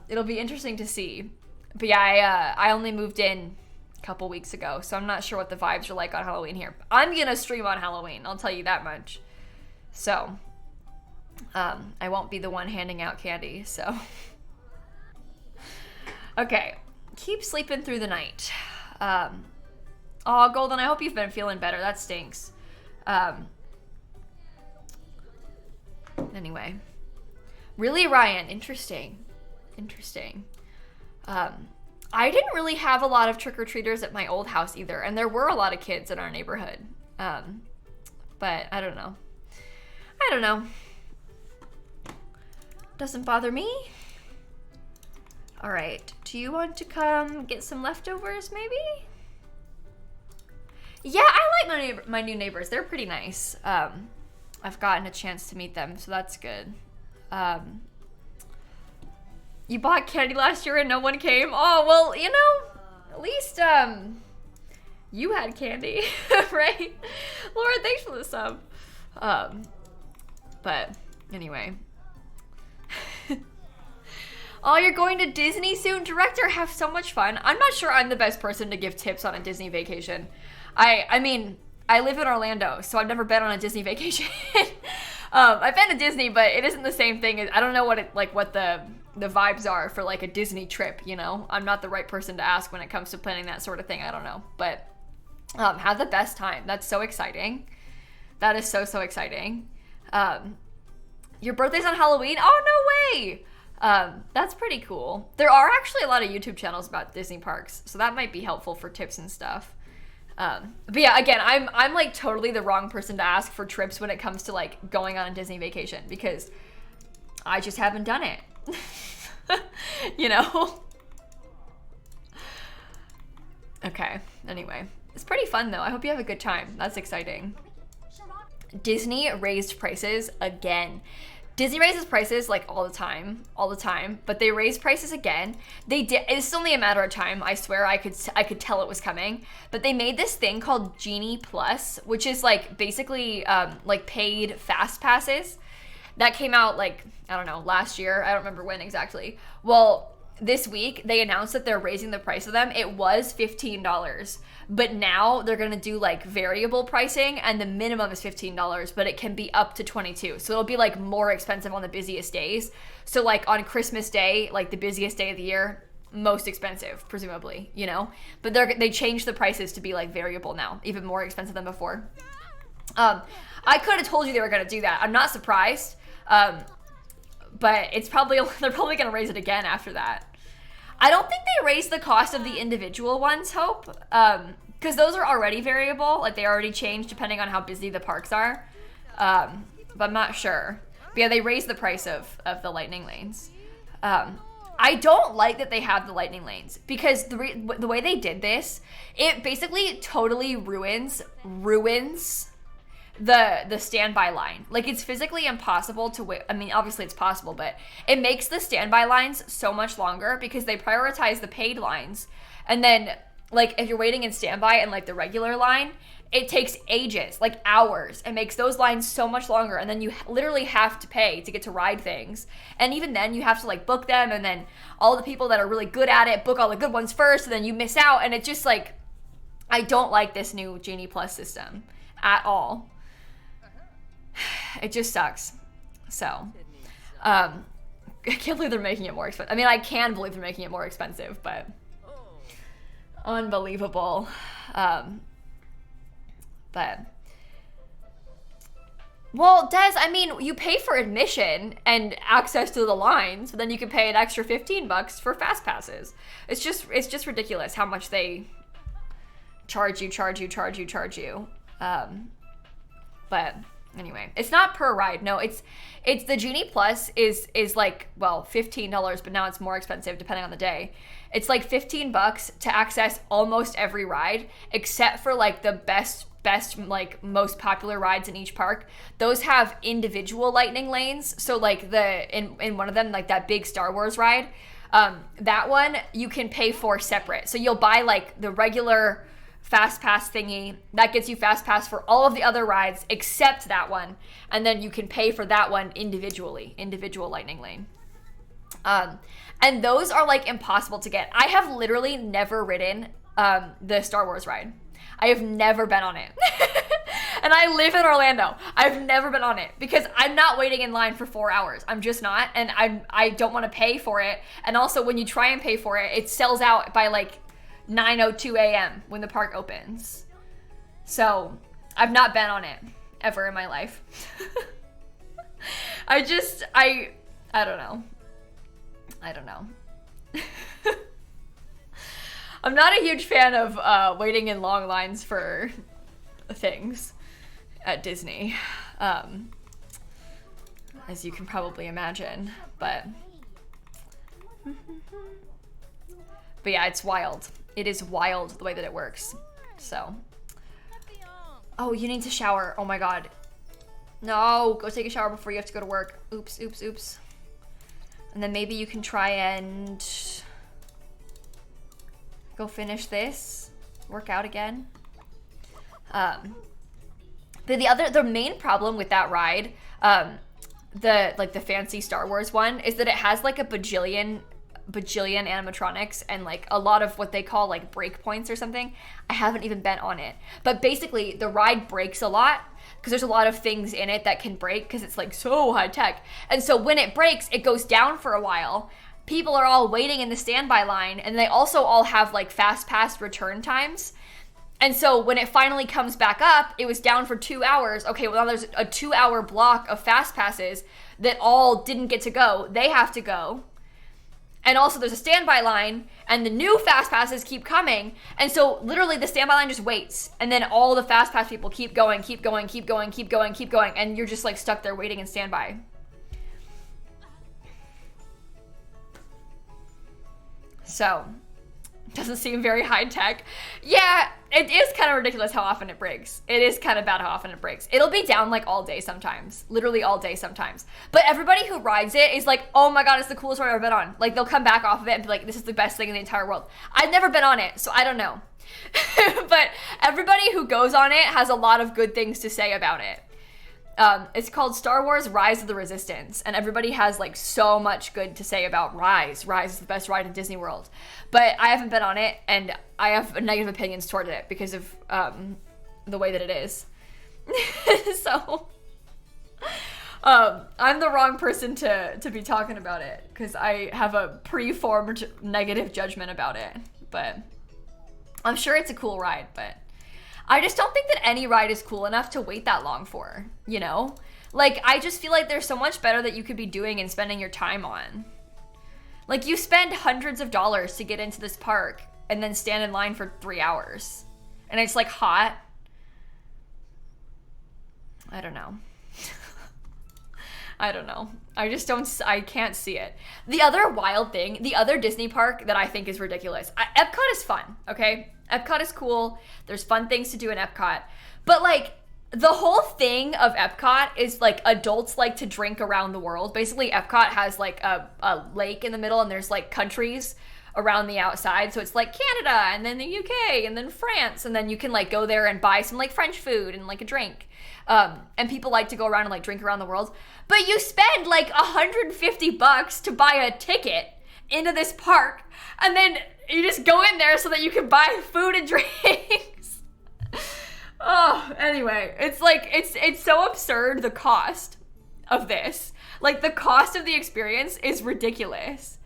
it'll be interesting to see. But yeah, I only moved in a couple weeks ago, so I'm not sure what the vibes are like on Halloween here. I'm gonna stream on Halloween, I'll tell you that much. So I won't be the one handing out candy, so. Okay, keep sleeping through the night. Oh, Golden, I hope you've been feeling better. That stinks. Anyway. Really, Ryan? Interesting. Interesting. I didn't really have a lot of trick-or-treaters at my old house either, and there were a lot of kids in our neighborhood. But I don't know. I don't know. Doesn't bother me. All right. Do you want to come get some leftovers, maybe? Yeah, I like my new neighbors. They're pretty nice. I've gotten a chance to meet them, so that's good. You bought candy last year and no one came? Oh, well, you know, at least you had candy, right? Laura, thanks for the sub. But anyway. Oh, you're going to Disney soon? Director, have so much fun. I'm not sure I'm the best person to give tips on a Disney vacation. I mean, I live in Orlando, so I've never been on a Disney vacation. I've been to Disney, but it isn't the same thing. I don't know what the vibes are for like a Disney trip, you know? I'm not the right person to ask when it comes to planning that sort of thing. I don't know. But have the best time. That's so exciting. That is so, so exciting. Your birthday's on Halloween? Oh, no way! That's pretty cool. There are actually a lot of YouTube channels about Disney parks, so that might be helpful for tips and stuff. But yeah, again, I'm like totally the wrong person to ask for trips when it comes to like going on a Disney vacation, because I just haven't done it. You know? Okay, anyway. It's pretty fun though. I hope you have a good time. That's exciting. Disney raised prices again. Disney raises prices like all the time, but they raised prices again. They did. It's only a matter of time. I swear, I could tell it was coming. But they made this thing called Genie Plus, which is like basically like paid fast passes that came out like, I don't know, last year. I don't remember when exactly. Well, this week they announced that they're raising the price of them. It was $15, but now they're gonna do like variable pricing, and the minimum is $15, but it can be up to $22. So it'll be like more expensive on the busiest days. So like on Christmas Day, like the busiest day of the year, most expensive, presumably, you know? But they changed the prices to be like variable now, even more expensive than before. I could have told you they were gonna do that. I'm not surprised. But they're probably gonna raise it again after that. I don't think they raised the cost of the individual ones, Hope, because those are already variable. Like they already change depending on how busy the parks are. But I'm not sure. But yeah, they raised the price of the lightning lanes. I don't like that they have the lightning lanes, because the way they did this, it basically totally ruins the standby line. Like it's physically impossible to wait. I mean, obviously it's possible, but it makes the standby lines so much longer because they prioritize the paid lines. And then like if you're waiting in standby and like the regular line, it takes ages, like hours. It makes those lines so much longer, and then you literally have to pay to get to ride things. And even then you have to like book them, and then all the people that are really good at it book all the good ones first, and then you miss out. And it's just like, I don't like this new Genie Plus system at all. It just sucks. So, I can't believe they're making it more expensive. I mean, I can believe they're making it more expensive, but unbelievable. But, well, Des, I mean, you pay for admission and access to the lines, but then you can pay an extra $15 for fast passes. It's just ridiculous how much they charge you. But anyway, it's not per ride. No, it's the Genie Plus is like, well, $15, but now it's more expensive depending on the day. It's like $15 to access almost every ride, except for like the best like most popular rides in each park. Those have individual lightning lanes. So like in one of them, like that big Star Wars ride, that one you can pay for separate. So you'll buy like the regular fast pass thingy that gets you fast pass for all of the other rides except that one, and then you can pay for that one individual lightning lane. And those are like impossible to get. I have literally never ridden the Star Wars ride. I have never been on it. And I live in Orlando. I've never been on it because I'm not waiting in line for 4 hours. I'm just not, and I don't want to pay for it. And also when you try and pay for it, it sells out by like 9:02 a.m. when the park opens. So I've not been on it ever in my life. I don't know. I'm not a huge fan of waiting in long lines for things at Disney, as you can probably imagine, but yeah, it's wild. It is wild the way that it works. So, oh, you need to shower. Oh my God. No, go take a shower before you have to go to work. Oops. And then maybe you can try and go finish this, work out again. But the main problem with that ride, the fancy Star Wars one, is that it has like a bajillion animatronics and like a lot of what they call like break points or something. I haven't even been on it, but basically the ride breaks a lot because there's a lot of things in it that can break because it's like so high tech. And so when it breaks, it goes down for a while. People are all waiting in the standby line, and they also all have like fast pass return times. And so when it finally comes back up, it was down for 2 hours. Okay, well now there's a 2 hour block of fast passes. that all didn't get to go, they have to go. And also there's a standby line, and the new fast passes keep coming. And so literally the standby line just waits. And then all the fast pass people keep going, keep going, keep going, keep going, keep going. And you're just like stuck there waiting in standby. So, doesn't seem very high tech. Yeah, it is kind of ridiculous how often it breaks. It is kind of bad how often it breaks. It'll be down like all day sometimes. Literally all day sometimes. But everybody who rides it is like, oh my god, it's the coolest ride I've ever been on. Like, they'll come back off of it and be like, this is the best thing in the entire world. I've never been on it, so I don't know. But everybody who goes on it has a lot of good things to say about it. It's called Star Wars Rise of the Resistance, and everybody has like so much good to say about Rise. Rise is the best ride in Disney World, but I haven't been on it, and I have negative opinions toward it because of the way that it is. So I'm the wrong person to be talking about it because I have a preformed negative judgment about it, but I'm sure it's a cool ride, but I just don't think that any ride is cool enough to wait that long for, you know? Like, I just feel like there's so much better that you could be doing and spending your time on. Like, you spend hundreds of dollars to get into this park and then stand in line for 3 hours. And it's, like, hot. I don't know. I don't know. I can't see it. The other wild thing, the other Disney park that I think is ridiculous. Epcot is fun, okay? Epcot is cool. There's fun things to do in Epcot. But like, the whole thing of Epcot is like adults like to drink around the world. Basically, Epcot has like a lake in the middle and there's like countries around the outside. So it's like Canada and then the UK and then France. And then you can like go there and buy some like French food and like a drink. And people like to go around and like drink around the world. But you spend like $150 to buy a ticket into this park. And then you just go in there so that you can buy food and drinks. Oh, anyway, it's like, it's so absurd, the cost of this. Like, the cost of the experience is ridiculous.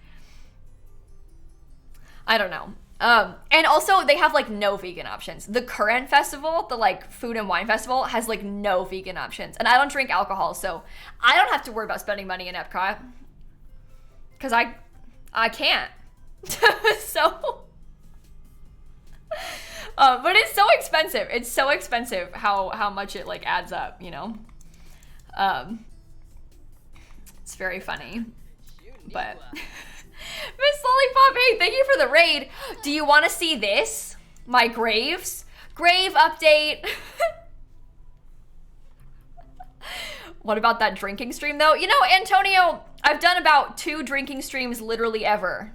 I don't know. And also, they have, like, no vegan options. The current festival, the, like, food and wine festival, has, like, no vegan options. And I don't drink alcohol, so I don't have to worry about spending money in Epcot. Because I can't. So... but it's so expensive. It's so expensive how much it, like, adds up, you know? It's very funny. But... Miss Lollipop, hey, thank you for the raid. Do you want to see this? My grave update. What about that drinking stream, though? You know, Antonio, I've done about 2 drinking streams literally ever.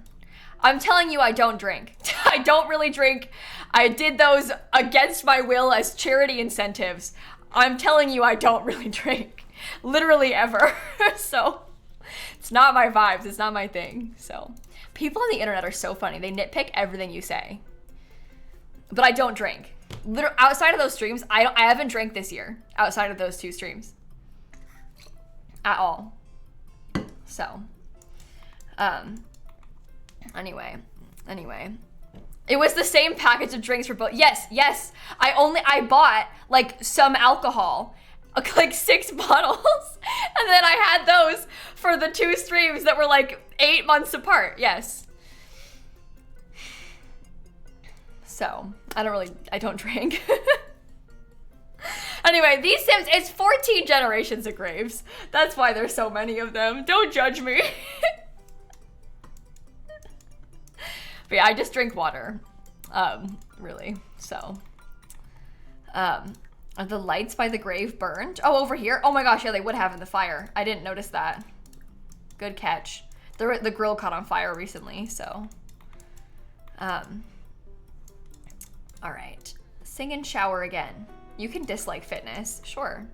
I'm telling you, I don't drink. I don't really drink. I did those against my will as charity incentives. I'm telling you, I don't really drink. Literally ever. So... it's not my vibes. It's not my thing. So people on the internet are so funny. They nitpick everything you say. But I don't drink. Outside of those streams, I haven't drank this year. Outside of those 2 streams. At all. So. Anyway. It was the same package of drinks for both. Yes. I bought like some alcohol. Like 6 bottles, and then I had those for the 2 streams that were like 8 months apart. Yes. So I don't drink. Anyway, these Sims, it's 14 generations of graves. That's why there's so many of them. Don't judge me. But yeah, I just drink water. Really. So. Are the lights by the grave burned? Oh, over here? Oh my gosh, yeah, they would have in the fire. I didn't notice that. Good catch. The grill caught on fire recently, so. All right. Sing and shower again. You can dislike fitness, sure.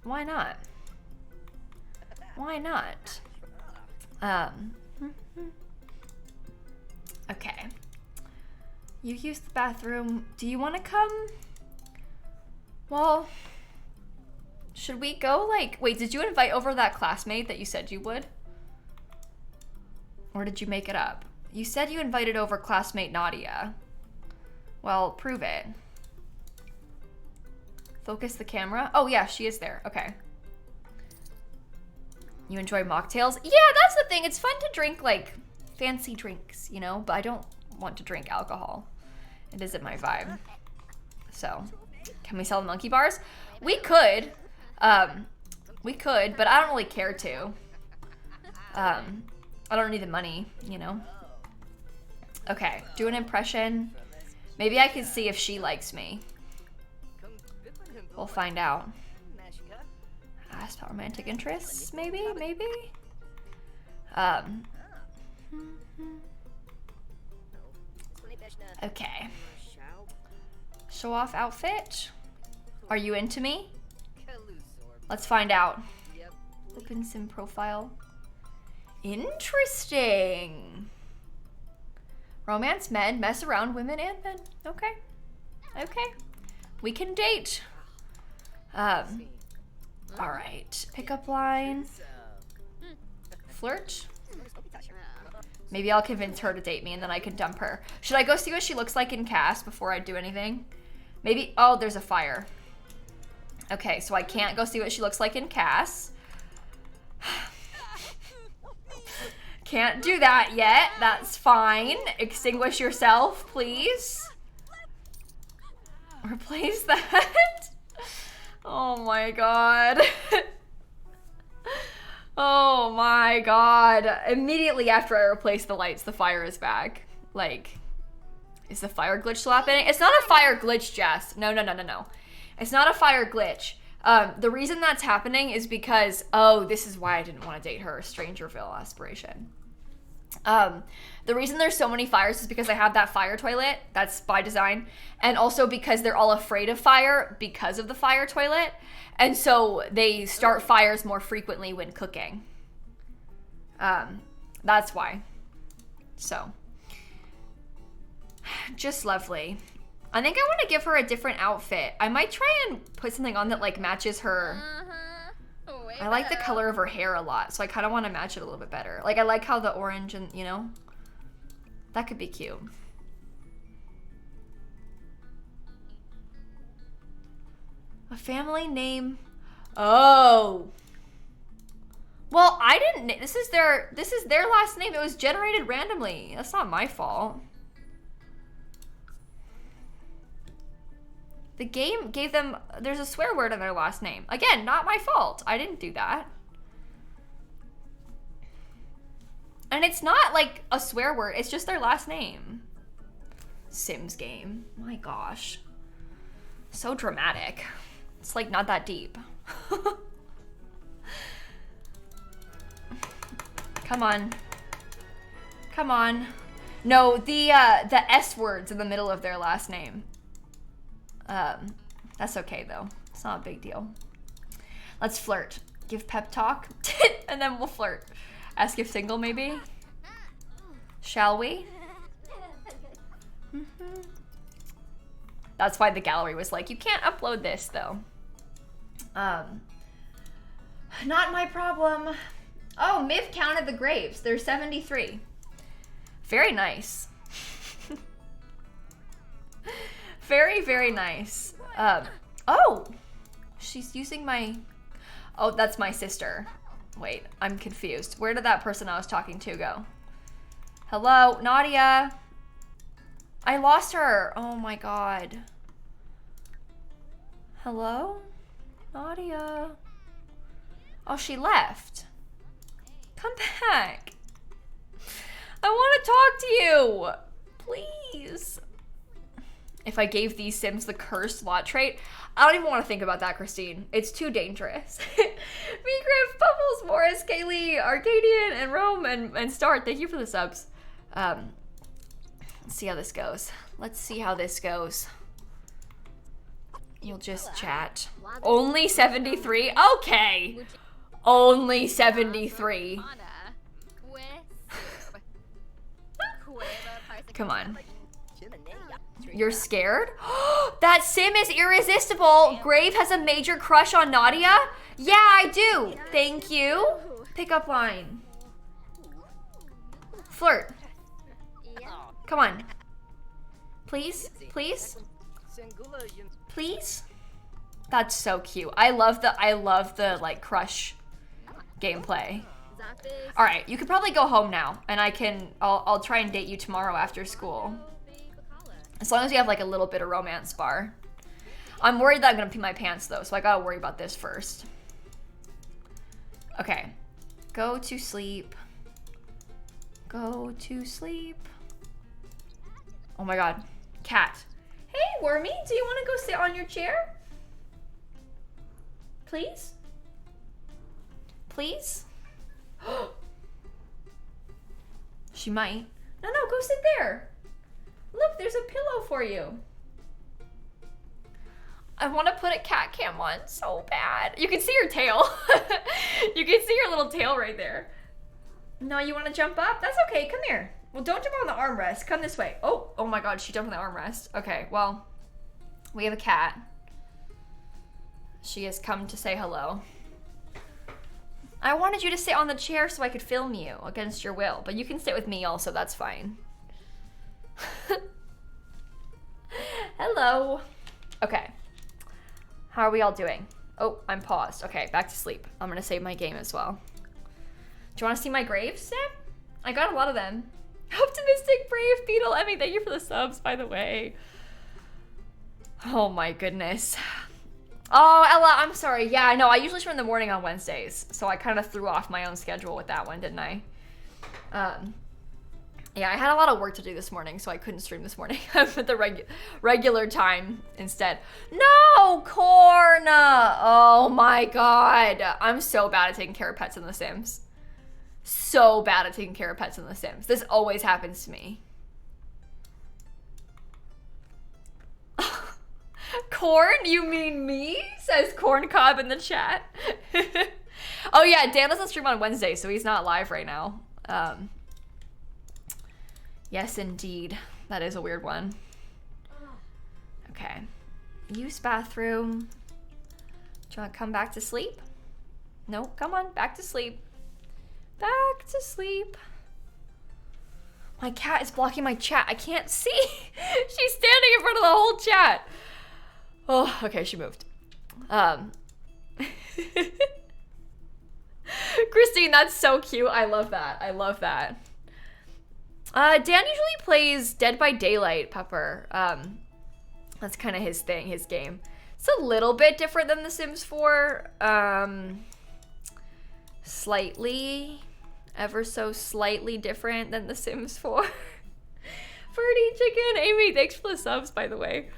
Why not? Why not? Okay. You used the bathroom. Do you want to come? Well, should we go, like, wait, did you invite over that classmate that you said you would? Or did you make it up? You said you invited over classmate Nadia. Well, prove it. Focus the camera. Oh yeah, she is there. Okay. You enjoy mocktails? Yeah, that's the thing. It's fun to drink like fancy drinks, you know, but I don't want to drink alcohol. It isn't my vibe. So, can we sell the monkey bars? We could. We could, but I don't really care to. I don't need the money, you know. Okay, do an impression. Maybe I can see if she likes me. We'll find out. Ask about romantic interests, maybe? Okay. Show off outfit. Are you into me? Let's find out. Open sim profile. Interesting. Romance men, mess around women and men. Okay. Okay. We can date. All right. Pickup line. Flirt. Maybe I'll convince her to date me and then I can dump her. Should I go see what she looks like in cast before I do anything? Maybe, oh, there's a fire. Okay, so I can't go see what she looks like in cast. Can't do that yet. That's fine. Extinguish yourself, please. Replace that. Oh my god. Oh my god. Immediately after I replace the lights, the fire is back. Like, is the fire glitch still happening? It's not a fire glitch, Jess. No. It's not a fire glitch. The reason that's happening is because, oh, this is why I didn't want to date her, Strangerville aspiration. The reason there's so many fires is because I have that fire toilet. That's by design. And also because they're all afraid of fire because of the fire toilet. And so they start fires more frequently when cooking. That's why. So. Just lovely. I think I want to give her a different outfit. I might try and put something on that like matches her. I like the color of her hair a lot, so I kind of want to match it a little bit better. Like I like how the orange and, you know, that could be cute. A family name. Oh. Well, I didn't, this is their last name. It was generated randomly. That's not my fault. The game gave them, there's a swear word in their last name. Again, not my fault. I didn't do that. And it's not like a swear word. It's just their last name. Sims game. My gosh. So dramatic. It's like not that deep. Come on. Come on. No, the S words in the middle of their last name. That's okay though. It's not a big deal. Let's flirt. Give pep talk, and then we'll flirt. Ask if single, maybe. Shall we? That's why the gallery was like, you can't upload this though. Not my problem. Oh, Miv counted the graves. There's 73. Very nice. Very, very nice. Oh, she's using my, oh, that's my sister. Wait, I'm confused. Where did that person I was talking to go? Hello, Nadia. I lost her. Oh my God. Hello? Nadia. Oh, she left. Come back. I want to talk to you. Please. If I gave these Sims the cursed lot trait, I don't even want to think about that, Christine. It's too dangerous. Me, Griff, Bubbles, Morris, Kaylee, Arcadian, and Rome, and Start. Thank you for the subs. Let's see how this goes. Let's see how this goes. You'll just chat. Only 73? Okay. Only 73. Come on. You're scared? That Sim is irresistible. Grave has a major crush on Nadia? Yeah, I do. Thank you. Pickup line. Flirt. Come on. Please? Please? Please? That's so cute. I love the like crush gameplay. All right, you could probably go home now, and I'll try and date you tomorrow after school. As long as you have like a little bit of romance bar. I'm worried that I'm gonna pee my pants though, so I gotta worry about this first. Okay, go to sleep. Go to sleep. Oh my God, cat. Hey, Wormy, do you wanna go sit on your chair? Please? Please? She might. No, go sit there. Look, there's a pillow for you. I want to put a cat cam on so bad. You can see her tail. You can see her little tail right there. No, you want to jump up? That's okay. Come here. Well, don't jump on the armrest. Come this way. Oh my God, she jumped on the armrest. Okay, well, we have a cat. She has come to say hello. I wanted you to sit on the chair so I could film you against your will, but you can sit with me also, that's fine. Hello. Okay. How are we all doing? Oh, I'm paused. Okay, back to sleep. I'm gonna save my game as well. Do you wanna see my graves, Sam? I got a lot of them. Optimistic, brave, Beetle, Emmy, thank you for the subs, by the way. Oh my goodness. Oh, Ella, I'm sorry. Yeah, I know. I usually stream in the morning on Wednesdays, so I kind of threw off my own schedule with that one, didn't I? Yeah, I had a lot of work to do this morning, so I couldn't stream this morning. I went with the regular time instead. No, Corn! Oh my God. I'm so bad at taking care of pets in The Sims. So bad at taking care of pets in The Sims. This always happens to me. Corn? You mean me? Says Corn Cob in the chat. Oh yeah, Dan doesn't stream on Wednesday, so he's not live right now. Yes, indeed. That is a weird one. Okay. Use bathroom. Do you want to come back to sleep? No, come on, back to sleep. Back to sleep. My cat is blocking my chat. I can't see. She's standing in front of the whole chat. Oh, okay, she moved. Christine, that's so cute. I love that. I love that. Dan usually plays Dead by Daylight, Pepper. That's kind of his thing, his game. It's a little bit different than The Sims 4. Slightly, ever so slightly different than The Sims 4. Birdie Chicken, Amy, thanks for the subs, by the way.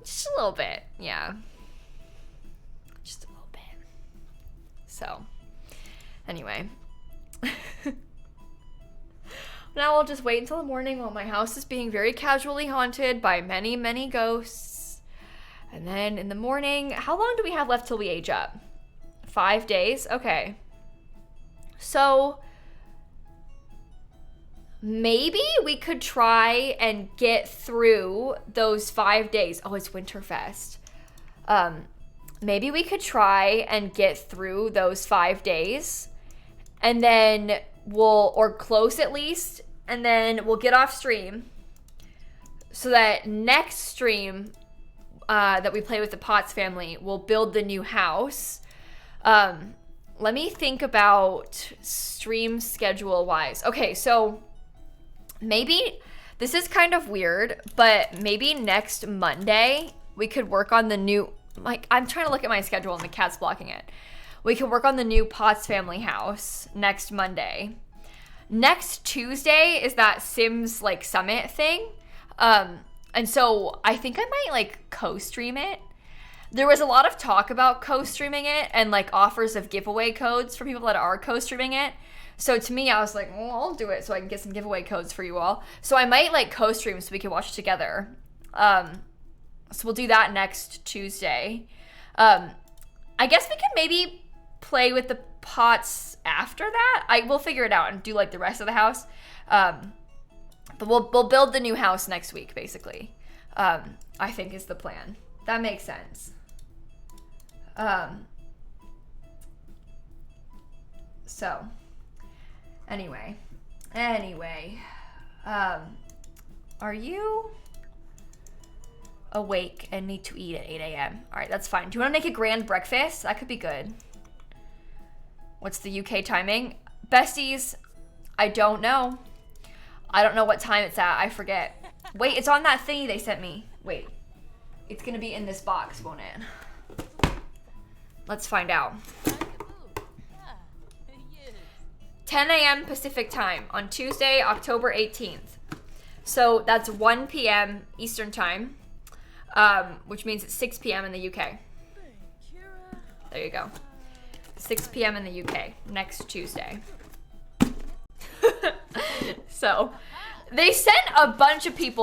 Just a little bit, yeah. Just a little bit. So, anyway. Now I'll just wait until the morning while my house is being very casually haunted by many, many ghosts. And then in the morning, how long do we have left till we age up? 5 days? Okay. So, maybe we could try and get through those 5 days. Oh, it's Winterfest. Maybe we could try and get through those 5 days, and then or close at least, and then we'll get off stream so that next stream that we play with the Potts family, we'll build the new house. Let me think about stream schedule wise. Okay, so maybe this is kind of weird, but maybe next Monday we could work on the new, like, I'm trying to look at my schedule and the cat's blocking it. We could work on the new Potts family house next Monday. Next Tuesday is that Sims like summit thing. And so I think I might like co-stream it. There was a lot of talk about co-streaming it and like offers of giveaway codes for people that are co-streaming it. So to me, I was like, well, I'll do it so I can get some giveaway codes for you all. So I might like co-stream so we can watch together. So we'll do that next Tuesday. I guess we can maybe play with the Pots after that. I will figure it out and do like the rest of the house. But we'll build the new house next week, basically. I think is the plan. That makes sense. So anyway, are you awake and need to eat at 8 a.m.? All right, that's fine. Do you want to make a grand breakfast? That could be good. What's the UK timing? Besties, I don't know. I don't know what time it's at. I forget. Wait, it's on that thingy they sent me. Wait. It's gonna be in this box, won't it? Let's find out. 10 a.m. Pacific time on Tuesday, October 18th. So that's 1 p.m. Eastern time, which means it's 6 p.m. in the UK. There you go. 6 p.m. in the UK next Tuesday. So they sent a bunch of people